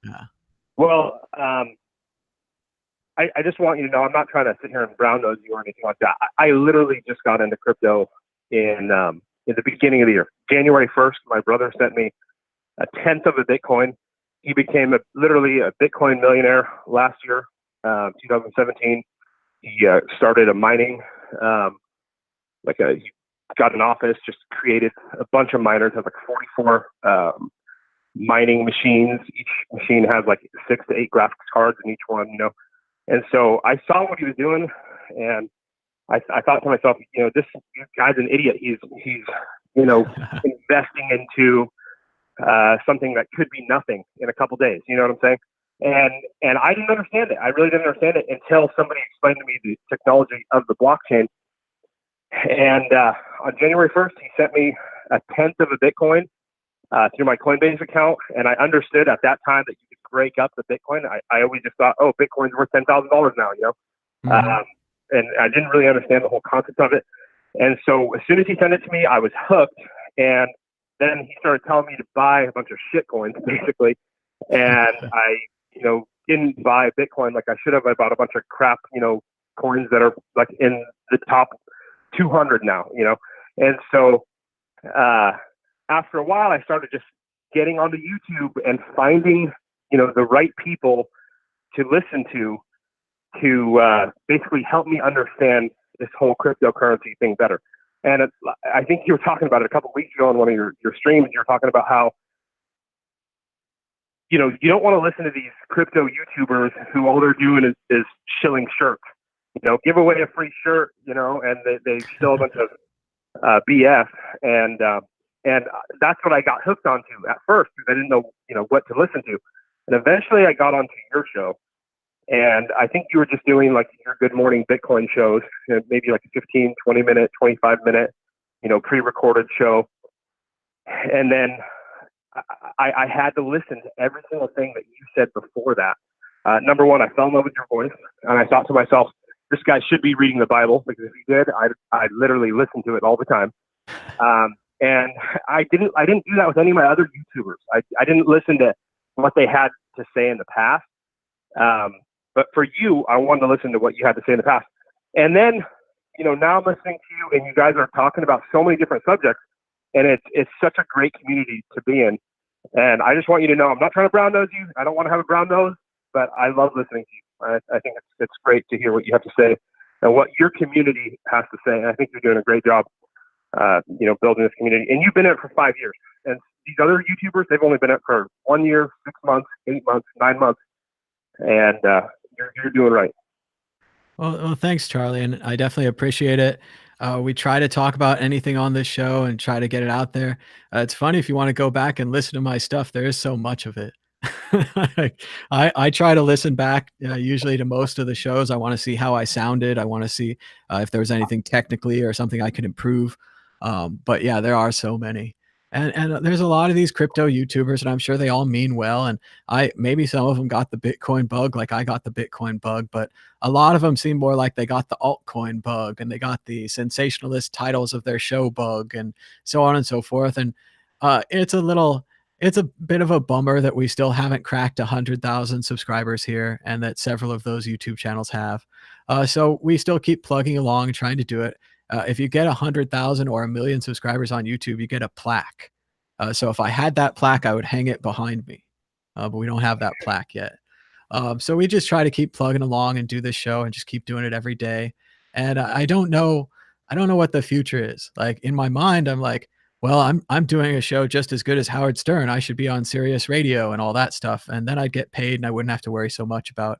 [SPEAKER 1] Yeah.
[SPEAKER 6] Well, I just want you to know, I'm not trying to sit here and brown nose you or anything like that. I literally just got into crypto in the beginning of the year. January 1st, my brother sent me a tenth of a Bitcoin. He became literally a Bitcoin millionaire last year, 2017. He started a mining, he got an office, just created a bunch of miners, has like 44 mining machines. Each machine has like 6 to 8 graphics cards in each one, And so I saw what he was doing, and I thought to myself, this guy's an idiot. He's investing into something that could be nothing in a couple days. You know what I'm saying? And I didn't understand it. I really didn't understand it until somebody explained to me the technology of the blockchain. And on January 1st, he sent me a tenth of a Bitcoin through my Coinbase account, and I understood at that time that you could break up the Bitcoin. I always just thought, oh, Bitcoin's worth $10,000 now,
[SPEAKER 1] Mm-hmm.
[SPEAKER 6] And I didn't really understand the whole concept of it. And so as soon as he sent it to me, I was hooked. And then he started telling me to buy a bunch of shit coins, basically. And I, didn't buy Bitcoin like I should have. I bought a bunch of crap, coins that are like in the top 200 now, And so after a while, I started just getting onto YouTube and finding, the right people to listen to basically help me understand this whole cryptocurrency thing better. And I think you were talking about it a couple of weeks ago on one of your streams. You were talking about how, you don't want to listen to these crypto YouTubers who all they're doing is shilling shirts. Give away a free shirt, and they shill a bunch of BS. And that's what I got hooked onto at first because I didn't know, what to listen to. And eventually I got onto your show. And I think you were just doing like your Good Morning Bitcoin shows, maybe like a 15, 20 minute, 25 minute, pre-recorded show. And then I had to listen to every single thing that you said before that. Number one, I fell in love with your voice. And I thought to myself, this guy should be reading the Bible because if he did, I'd literally listen to it all the time. And I didn't do that with any of my other YouTubers. I didn't listen to what they had to say in the past. But for you, I wanted to listen to what you had to say in the past. And then, now I'm listening to you, and you guys are talking about so many different subjects, and it's such a great community to be in. And I just want you to know, I'm not trying to brown nose you. I don't want to have a brown nose, but I love listening to you. I think it's great to hear what you have to say and what your community has to say. And I think you're doing a great job, building this community. And you've been in it for 5 years. And these other YouTubers, they've only been in it for 1 year, 6 months, 8 months, 9 months. And you're doing right.
[SPEAKER 1] Well, thanks, Charlie, and I definitely appreciate it. We try to talk about anything on this show and try to get it out there. It's funny if you want to go back and listen to my stuff. There is so much of it. I try to listen back usually to most of the shows. I want to see how I sounded. I want to see if there was anything technically or something I could improve. But yeah, there are so many. And there's a lot of these crypto YouTubers, and I'm sure they all mean well. And maybe some of them got the Bitcoin bug, like I got the Bitcoin bug, but a lot of them seem more like they got the altcoin bug, and they got the sensationalist titles of their show bug, and so on and so forth. And it's a bit of a bummer that we still haven't cracked 100,000 subscribers here, and that several of those YouTube channels have. So we still keep plugging along, trying to do it. If you get 100,000 or 1 million subscribers on YouTube, you get a plaque. So if I had that plaque, I would hang it behind me. But we don't have that plaque yet. So we just try to keep plugging along and do this show and just keep doing it every day. And I don't know what the future is. Like in my mind, I'm like, well, I'm doing a show just as good as Howard Stern. I should be on Sirius Radio and all that stuff, and then I'd get paid, and I wouldn't have to worry so much about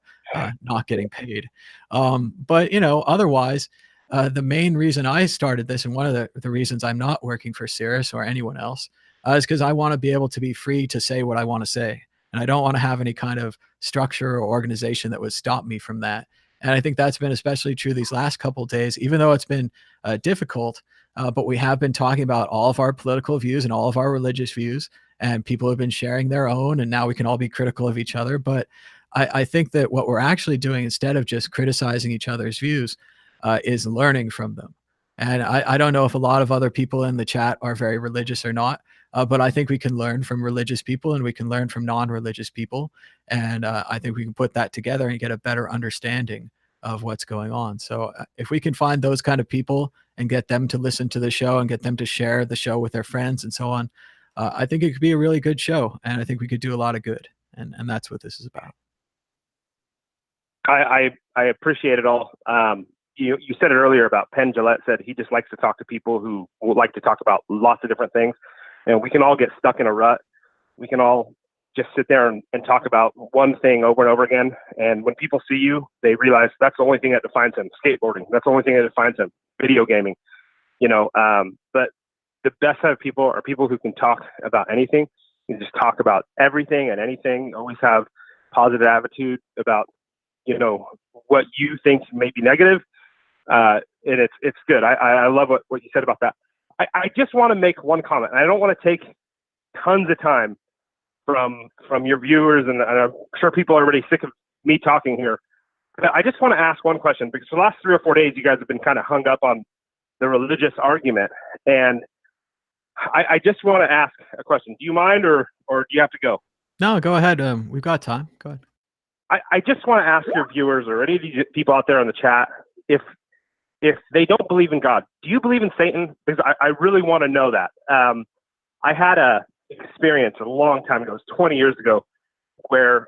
[SPEAKER 1] not getting paid. But otherwise, the main reason I started this, and one of the reasons I'm not working for Sirius or anyone else, is because I want to be able to be free to say what I want to say, and I don't want to have any kind of structure or organization that would stop me from that. And I think that's been especially true these last couple of days, even though it's been difficult. But we have been talking about all of our political views and all of our religious views, and people have been sharing their own, and now we can all be critical of each other. But I think that what we're actually doing, instead of just criticizing each other's views, is learning from them. And I don't know if a lot of other people in the chat are very religious or not, but I think we can learn from religious people, and we can learn from non-religious people. And I think we can put that together and get a better understanding of what's going on. So if we can find those kind of people and get them to listen to the show and get them to share the show with their friends and so on, I think it could be a really good show. And I think we could do a lot of good. And that's what this is about.
[SPEAKER 6] I appreciate it all. You said it earlier about Penn Jillette said he just likes to talk to people who would like to talk about lots of different things. And we can all get stuck in a rut. We can all just sit there and talk about one thing over and over again. And when people see you, they realize that's the only thing that defines them. Skateboarding, that's the only thing that defines them. Video gaming, but the best set of people are people who can talk about anything. You can just talk about everything and anything. Always have positive attitude about, what you think may be negative. And it's good. I love what you said about that. I just want to make one comment. I don't want to take tons of time from your viewers, and I'm sure people are already sick of me talking here. But I just want to ask one question, because for the last 3 or 4 days, you guys have been kind of hung up on the religious argument. And I just want to ask a question. Do you mind, or do you have to go?
[SPEAKER 1] No, go ahead. We've got time. Go ahead.
[SPEAKER 6] I just want to ask your viewers, or any of these people out there in the chat, if they don't believe in God, do you believe in Satan? Because I really want to know that. I had a experience a long time ago, it was 20 years ago, where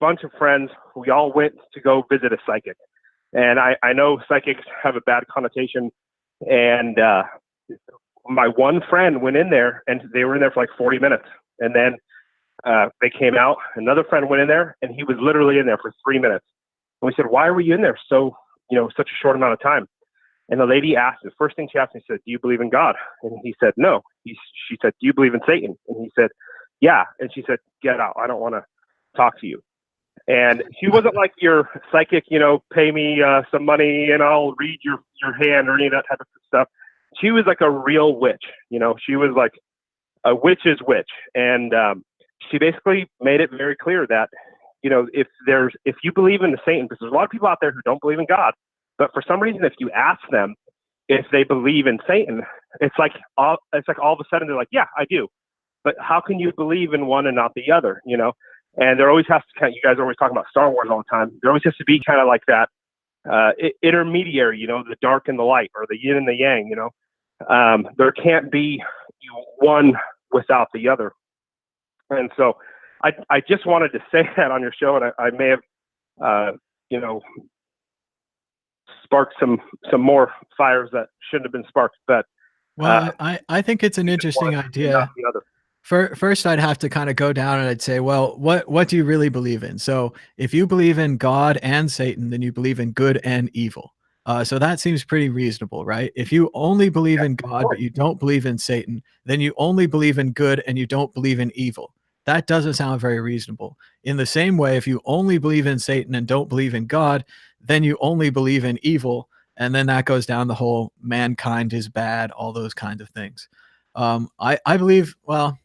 [SPEAKER 6] bunch of friends, we all went to go visit a psychic. And I know psychics have a bad connotation. And my one friend went in there, and they were in there for like 40 minutes. And then they came out. Another friend went in there, and he was literally in there for 3 minutes. And we said, "Why are you in there so, such a short amount of time?" And the lady asked, the first thing she asked me, said, "Do you believe in God?" And he said, "No." She said, "Do you believe in Satan?" And he said, "Yeah." And she said, "Get out. I don't want to talk to you." And she wasn't like your psychic, pay me some money and I'll read your hand or any of that type of stuff. She was like a real witch. She was like a witch's witch. And she basically made it very clear that, if you believe in the Satan, because there's a lot of people out there who don't believe in God, but for some reason, if you ask them if they believe in Satan, it's like all of a sudden they're like, "Yeah, I do." But how can you believe in one and not the other? And there always has to kind of, you guys are always talking about Star Wars all the time. There always has to be kind of like that intermediary, you know, the dark and the light, or the yin and the yang, you know. There can't be one without the other. And so I just wanted to say that on your show, and I may have, you know, sparked some more fires that shouldn't have been sparked. But
[SPEAKER 1] Well, I think it's an interesting idea. First, I'd have to kind of go down and I'd say, well, what do you really believe in? So if you believe in God and Satan, then you believe in good and evil. So that seems pretty reasonable, right? If you only believe in God, but you don't believe in Satan, then you only believe in good and you don't believe in evil. That doesn't sound very reasonable. In the same way, if you only believe in Satan and don't believe in God, then you only believe in evil. And then that goes down the whole mankind is bad, all those kinds of things. I believe, well,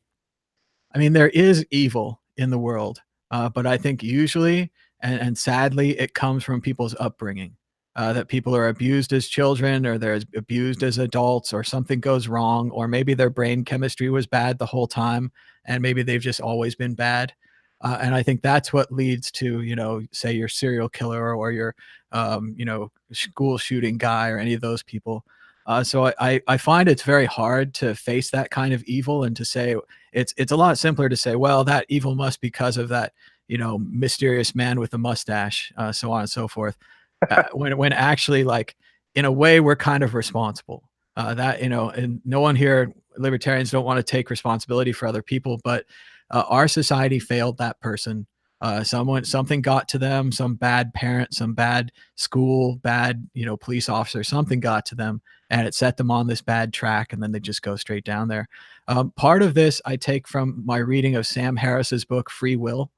[SPEAKER 1] I mean, there is evil in the world, but I think usually, and sadly, it comes from people's upbringing. That people are abused as children, or they're abused as adults, or something goes wrong, or maybe their brain chemistry was bad the whole time, and maybe they've just always been bad. And I think that's what leads to, you know, say your serial killer or your, you know, school shooting guy or any of those people. So I find it's very hard to face that kind of evil and to say it's a lot simpler to say, well, that evil must be because of that, you know, mysterious man with a mustache, so on and so forth. When actually, like, in a way, we're kind of responsible. That, you know, and no one here, libertarians don't want to take responsibility for other people, but our society failed that person. Something got to them, some bad parent, some bad school, bad, you know, police officer, something got to them, and it set them on this bad track, and then they just go straight down there. Part of this I take from my reading of Sam Harris's book Free Will,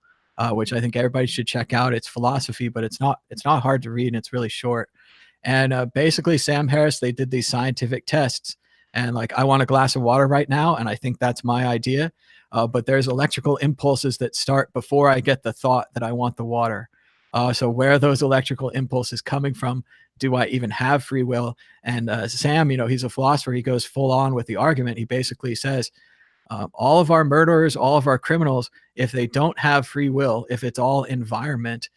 [SPEAKER 1] which I think everybody should check out. It's philosophy, but it's not hard to read, and it's really short. And basically, Sam Harris, they did these scientific tests, and like, I want a glass of water right now, and I think that's my idea. But there's electrical impulses that start before I get the thought that I want the water. So where are those electrical impulses coming from? Do I even have free will? And Sam, you know, he's a philosopher. He goes full on with the argument. He basically says, all of our murderers, all of our criminals, if they don't have free will, if it's all environment,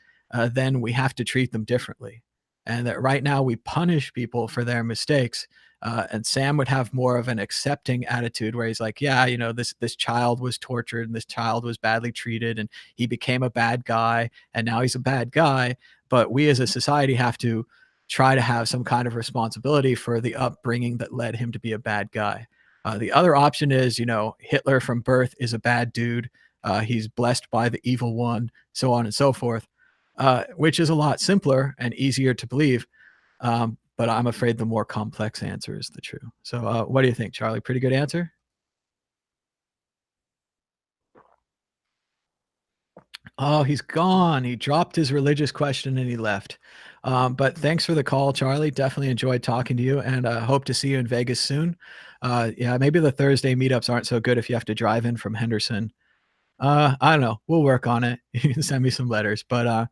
[SPEAKER 1] then we have to treat them differently. And that right now we punish people for their mistakes. And Sam would have more of an accepting attitude where he's like, yeah, you know, this child was tortured and this child was badly treated and he became a bad guy and now he's a bad guy. But we as a society have to try to have some kind of responsibility for the upbringing that led him to be a bad guy. The other option is, you know, Hitler from birth is a bad dude. He's blessed by the evil one, so on and so forth, which is a lot simpler and easier to believe. But I'm afraid the more complex answer is the true. So what do you think, Charlie? Pretty good answer? Oh, he's gone. He dropped his religious question and he left. But thanks for the call, Charlie. Definitely enjoyed talking to you, and hope to see you in Vegas soon. Yeah, maybe the Thursday meetups aren't so good if you have to drive in from Henderson. I don't know. We'll work on it. You can send me some letters. But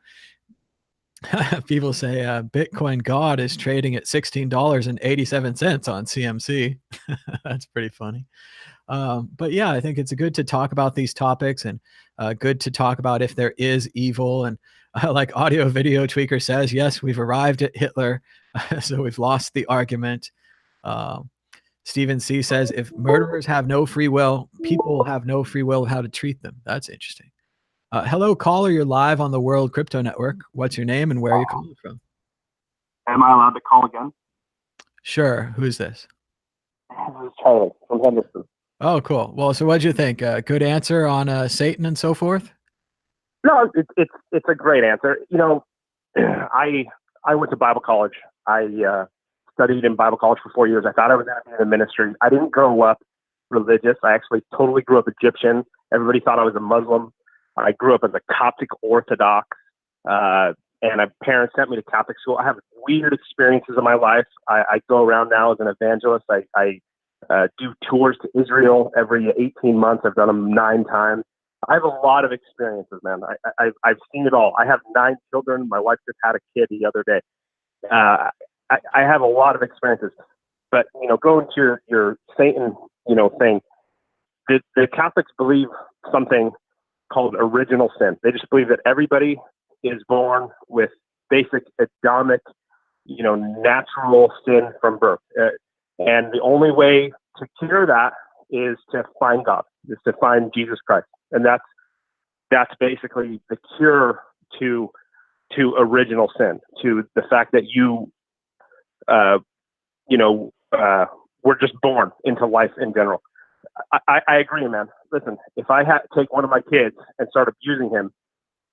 [SPEAKER 1] people say Bitcoin God is trading at $16.87 on CMC. That's pretty funny. But yeah, I think it's good to talk about these topics, and good to talk about if there is evil. And like Audio Video Tweaker says, yes, we've arrived at Hitler, so we've lost the argument. Stephen C says, if murderers have no free will, people have no free will of how to treat them. That's interesting. Hello, caller. You're live on the World Crypto Network. What's your name and where are you calling from?
[SPEAKER 6] Am I allowed to call again?
[SPEAKER 1] Sure. Who's this?
[SPEAKER 6] This is Charlie from Henderson.
[SPEAKER 1] Oh, cool. Well, so what'd you think? Good answer on Satan and so forth?
[SPEAKER 6] No, it's a great answer. You know, I went to Bible college. I studied in Bible college for 4 years. I thought I was going to be in the ministry. I didn't grow up religious. I actually totally grew up Egyptian. Everybody thought I was a Muslim. I grew up as a Coptic Orthodox, and my parents sent me to Catholic school. I have weird experiences in my life. I go around now as an evangelist. I do tours to Israel every 18 months. I've done them 9 times. I have a lot of experiences, man. I've seen it all. I have 9 children. My wife just had a kid the other day. I have a lot of experiences. But, you know, going to your Satan, you know, thing, the Catholics believe something called original sin. They just believe that everybody is born with basic Adamic, natural sin from birth. And the only way to cure that is to find God, is to find Jesus Christ. And that's basically the cure to original sin, to the fact that we're just born into life in general. I agree, man. Listen, if I had to take one of my kids and start abusing him,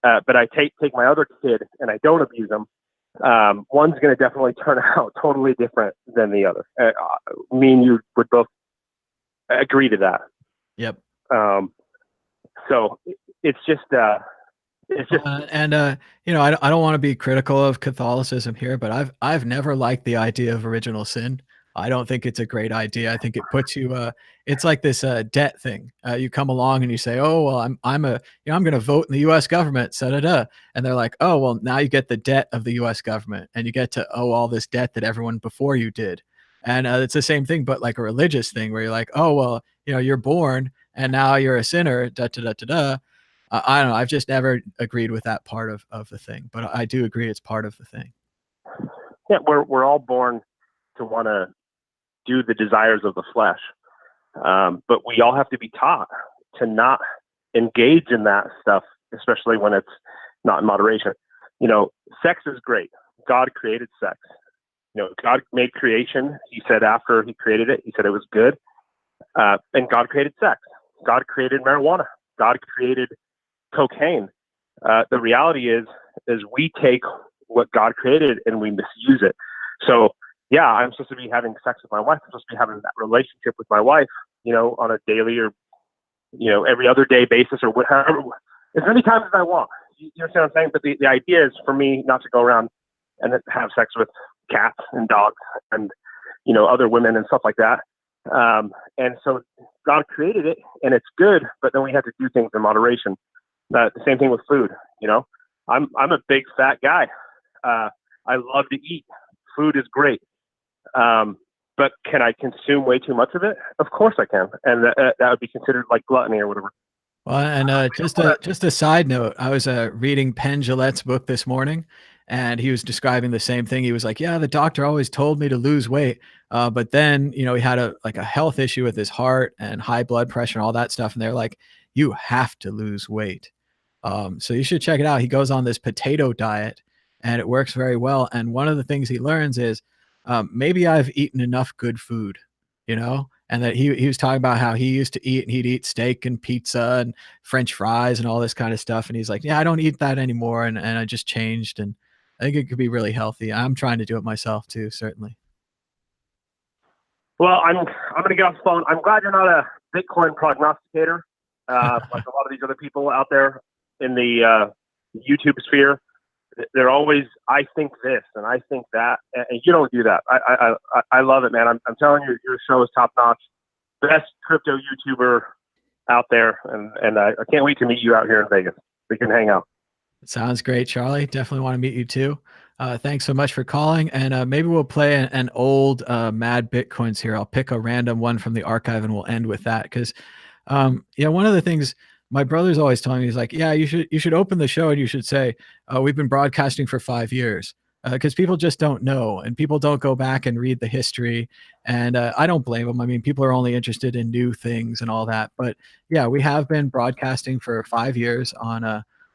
[SPEAKER 6] but I take my other kid and I don't abuse him, one's going to definitely turn out totally different than the other. Me and you would both agree to that.
[SPEAKER 1] Yep.
[SPEAKER 6] So it's just.
[SPEAKER 1] I don't want to be critical of Catholicism here, but I've never liked the idea of original sin. I don't think it's a great idea. I think it puts you. It's like this debt thing. You come along and you say, "Oh well, I'm going to vote in the U.S. government." And they're like, "Oh well, now you get the debt of the U.S. government, and you get to owe all this debt that everyone before you did." And it's the same thing, but like a religious thing where you're like, "Oh well, you're born and now you're a sinner." Da da da da da. I don't know. I've just never agreed with that part of the thing, but I do agree it's part of the thing.
[SPEAKER 6] Yeah, we're all born to want to do the desires of the flesh, but we all have to be taught to not engage in that stuff, especially when it's not in moderation. Sex is great. God created sex. God made creation. He said after he created it, he said it was good, and God created sex. God created marijuana. God created cocaine. The reality is we take what God created and we misuse it. So yeah, I'm supposed to be having sex with my wife. I'm supposed to be having that relationship with my wife, on a daily or, every other day basis or whatever, as many times as I want. You understand what I'm saying? But the idea is for me not to go around and have sex with cats and dogs and, other women and stuff like that. And so God created it and it's good, but then we have to do things in moderation. The same thing with food. I'm a big fat guy. I love to eat. Food is great. But can I consume way too much of it? Of course I can. And that would be considered like gluttony or whatever.
[SPEAKER 1] Well, and just a side note, I was reading Penn Jillette's book this morning, and he was describing the same thing. He was like, "Yeah, the doctor always told me to lose weight, but then he had a health issue with his heart and high blood pressure and all that stuff." And they're like, "You have to lose weight." So you should check it out. He goes on this potato diet, and it works very well. And one of the things he learns is maybe I've eaten enough good food, and that he was talking about how he used to eat and he'd eat steak and pizza and French fries and all this kind of stuff. And he's like, "Yeah, I don't eat that anymore. And I just changed. And I think it could be really healthy. I'm trying to do it myself too, certainly."
[SPEAKER 6] Well, I'm going to get off the phone. I'm glad you're not a Bitcoin prognosticator like a lot of these other people out there in the YouTube sphere. They're always, I think this and I think that, and you don't do that. I love it, man. I'm telling you, your show is top notch. Best crypto YouTuber out there, and I can't wait to meet you out here in Vegas. We can hang out.
[SPEAKER 1] Sounds great, Charlie. Definitely want to meet you too. Thanks so much for calling, and maybe we'll play an old Mad Bitcoins here. I'll pick a random one from the archive, and we'll end with that because, one of the things my brother's always telling me is like, "Yeah, you should open the show and you should say, we've been broadcasting for 5 years," because people just don't know and people don't go back and read the history. And I don't blame them. I mean, people are only interested in new things and all that. But yeah, we have been broadcasting for 5 years on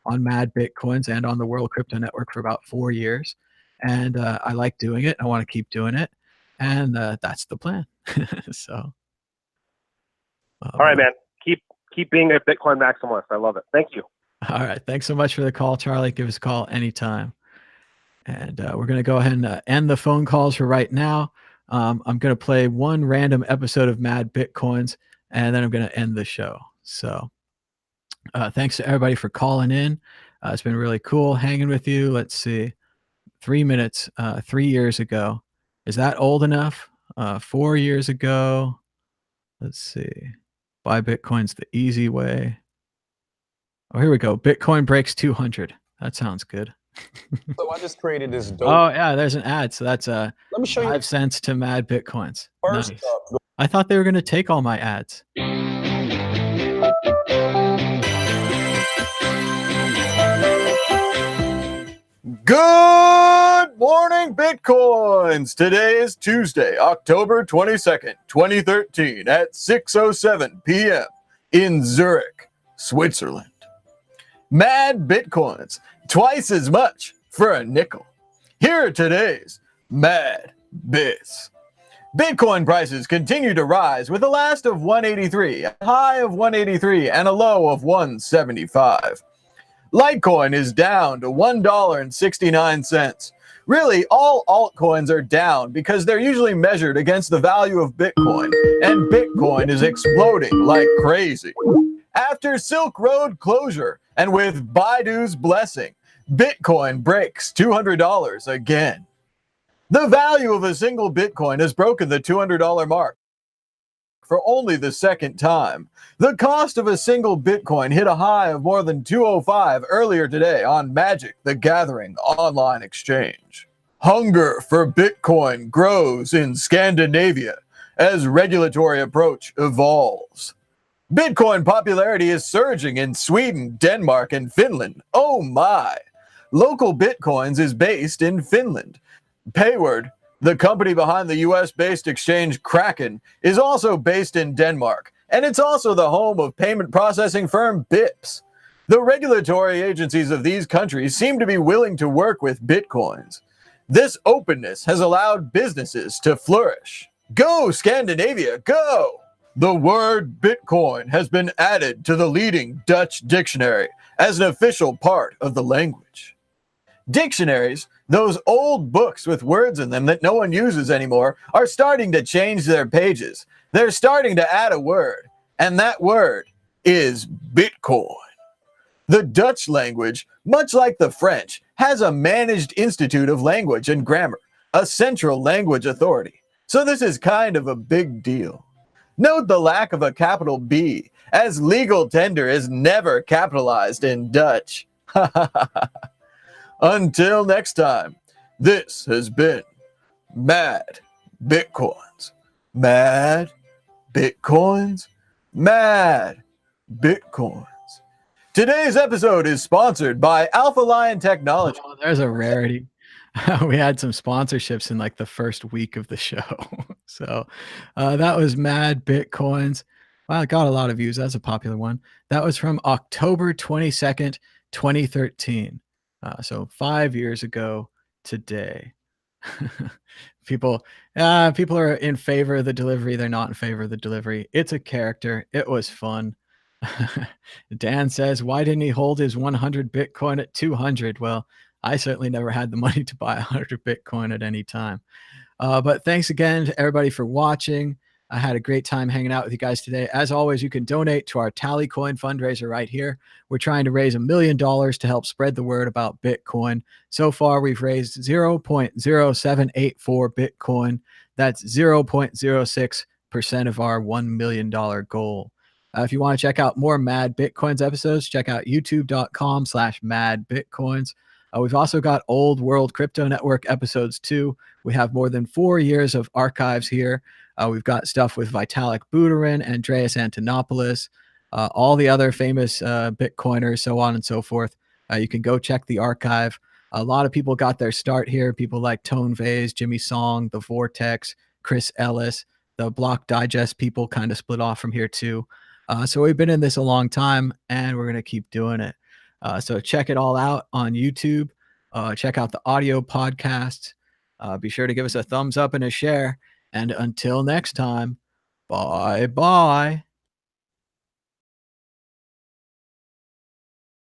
[SPEAKER 1] Mad Bitcoins and on the World Crypto Network for about 4 years. And I like doing it. I want to keep doing it. And that's the plan. So.
[SPEAKER 6] All right, man. Keep being a Bitcoin maximalist. I love it. Thank you.
[SPEAKER 1] All right. Thanks so much for the call, Charlie. Give us a call anytime. And we're going to go ahead and end the phone calls for right now. I'm going to play one random episode of Mad Bitcoins, and then I'm going to end the show. So thanks to everybody for calling in. It's been really cool hanging with you. Let's see. 3 minutes, 3 years ago. Is that old enough? 4 years ago. Let's see. Buy Bitcoins the easy way. Oh, here we go. Bitcoin breaks 200. That sounds good.
[SPEAKER 7] So I just created this dope.
[SPEAKER 1] Oh yeah, there's an ad. So that's
[SPEAKER 7] Let me show you.
[SPEAKER 1] 5 cents to Mad Bitcoins.
[SPEAKER 7] First
[SPEAKER 1] Nice.
[SPEAKER 7] up,
[SPEAKER 1] I thought they were going to take all my ads.
[SPEAKER 8] Good morning, Bitcoins. Today is Tuesday, October 22nd, 2013 at 6:07 p.m. in Zurich, Switzerland. Mad Bitcoins, twice as much for a nickel. Here are today's Mad Bits. Bitcoin prices continue to rise with a last of 183, a high of 183, and a low of 175. Litecoin is down to $1.69. Really, all altcoins are down because they're usually measured against the value of Bitcoin, and Bitcoin is exploding like crazy. After Silk Road closure and with Baidu's blessing, Bitcoin breaks $200 again. The value of a single Bitcoin has broken the $200 mark for only the second time. The cost of a single Bitcoin hit a high of more than $205 earlier today on Magic the Gathering online exchange. Hunger for Bitcoin grows in Scandinavia as regulatory approach evolves. Bitcoin popularity is surging in Sweden, Denmark, and Finland. Oh my! Local Bitcoins is based in Finland. Payward, the company behind the US-based exchange Kraken, is also based in Denmark, and it's also the home of payment processing firm BIPs. The regulatory agencies of these countries seem to be willing to work with Bitcoins. This openness has allowed businesses to flourish. Go, Scandinavia, go! The word Bitcoin has been added to the leading Dutch dictionary as an official part of the language. Dictionaries, those old books with words in them that no one uses anymore, are starting to change their pages. They're starting to add a word, and that word is Bitcoin. The Dutch language, much like the French, has a managed institute of language and grammar, a central language authority. So this is kind of a big deal. Note the lack of a capital B, as legal tender is never capitalized in Dutch. Until next time, this has been Mad Bitcoins. Mad Bitcoins. Mad Bitcoins. Today's episode is sponsored by Alpha Lion Technology.
[SPEAKER 1] Oh, there's a rarity. We had some sponsorships in like the first week of the show. So that was Mad Bitcoins. Wow, it got a lot of views. That's a popular one. That was from October 22nd, 2013. So 5 years ago today. people are in favor of the delivery. They're not in favor of the delivery. It's a character. It was fun. Dan says, why didn't he hold his 100 Bitcoin at 200? Well, I certainly never had the money to buy 100 Bitcoin at any time. But thanks again to everybody for watching. I had a great time hanging out with you guys today. As always, you can donate to our Tallycoin fundraiser right here. We're trying to raise $1 million to help spread the word about Bitcoin. So far, we've raised 0.0784 Bitcoin. That's 0.06% of our $1 million goal. If you want to check out more Mad Bitcoins episodes, check out youtube.com/madbitcoins. We've also got old World Crypto Network episodes too. We have more than 4 years of archives here. We've got stuff with Vitalik Buterin, Andreas Antonopoulos, all the other famous Bitcoiners, so on and so forth. You can go check the archive. A lot of people got their start here. People like Tone Vase, Jimmy Song, The Vortex, Chris Ellis. The Block Digest people kind of split off from here too. So we've been in this a long time, and we're going to keep doing it. So check it all out on YouTube. Check out the audio podcasts. Be sure to give us a thumbs up and a share. And until next time, bye-bye.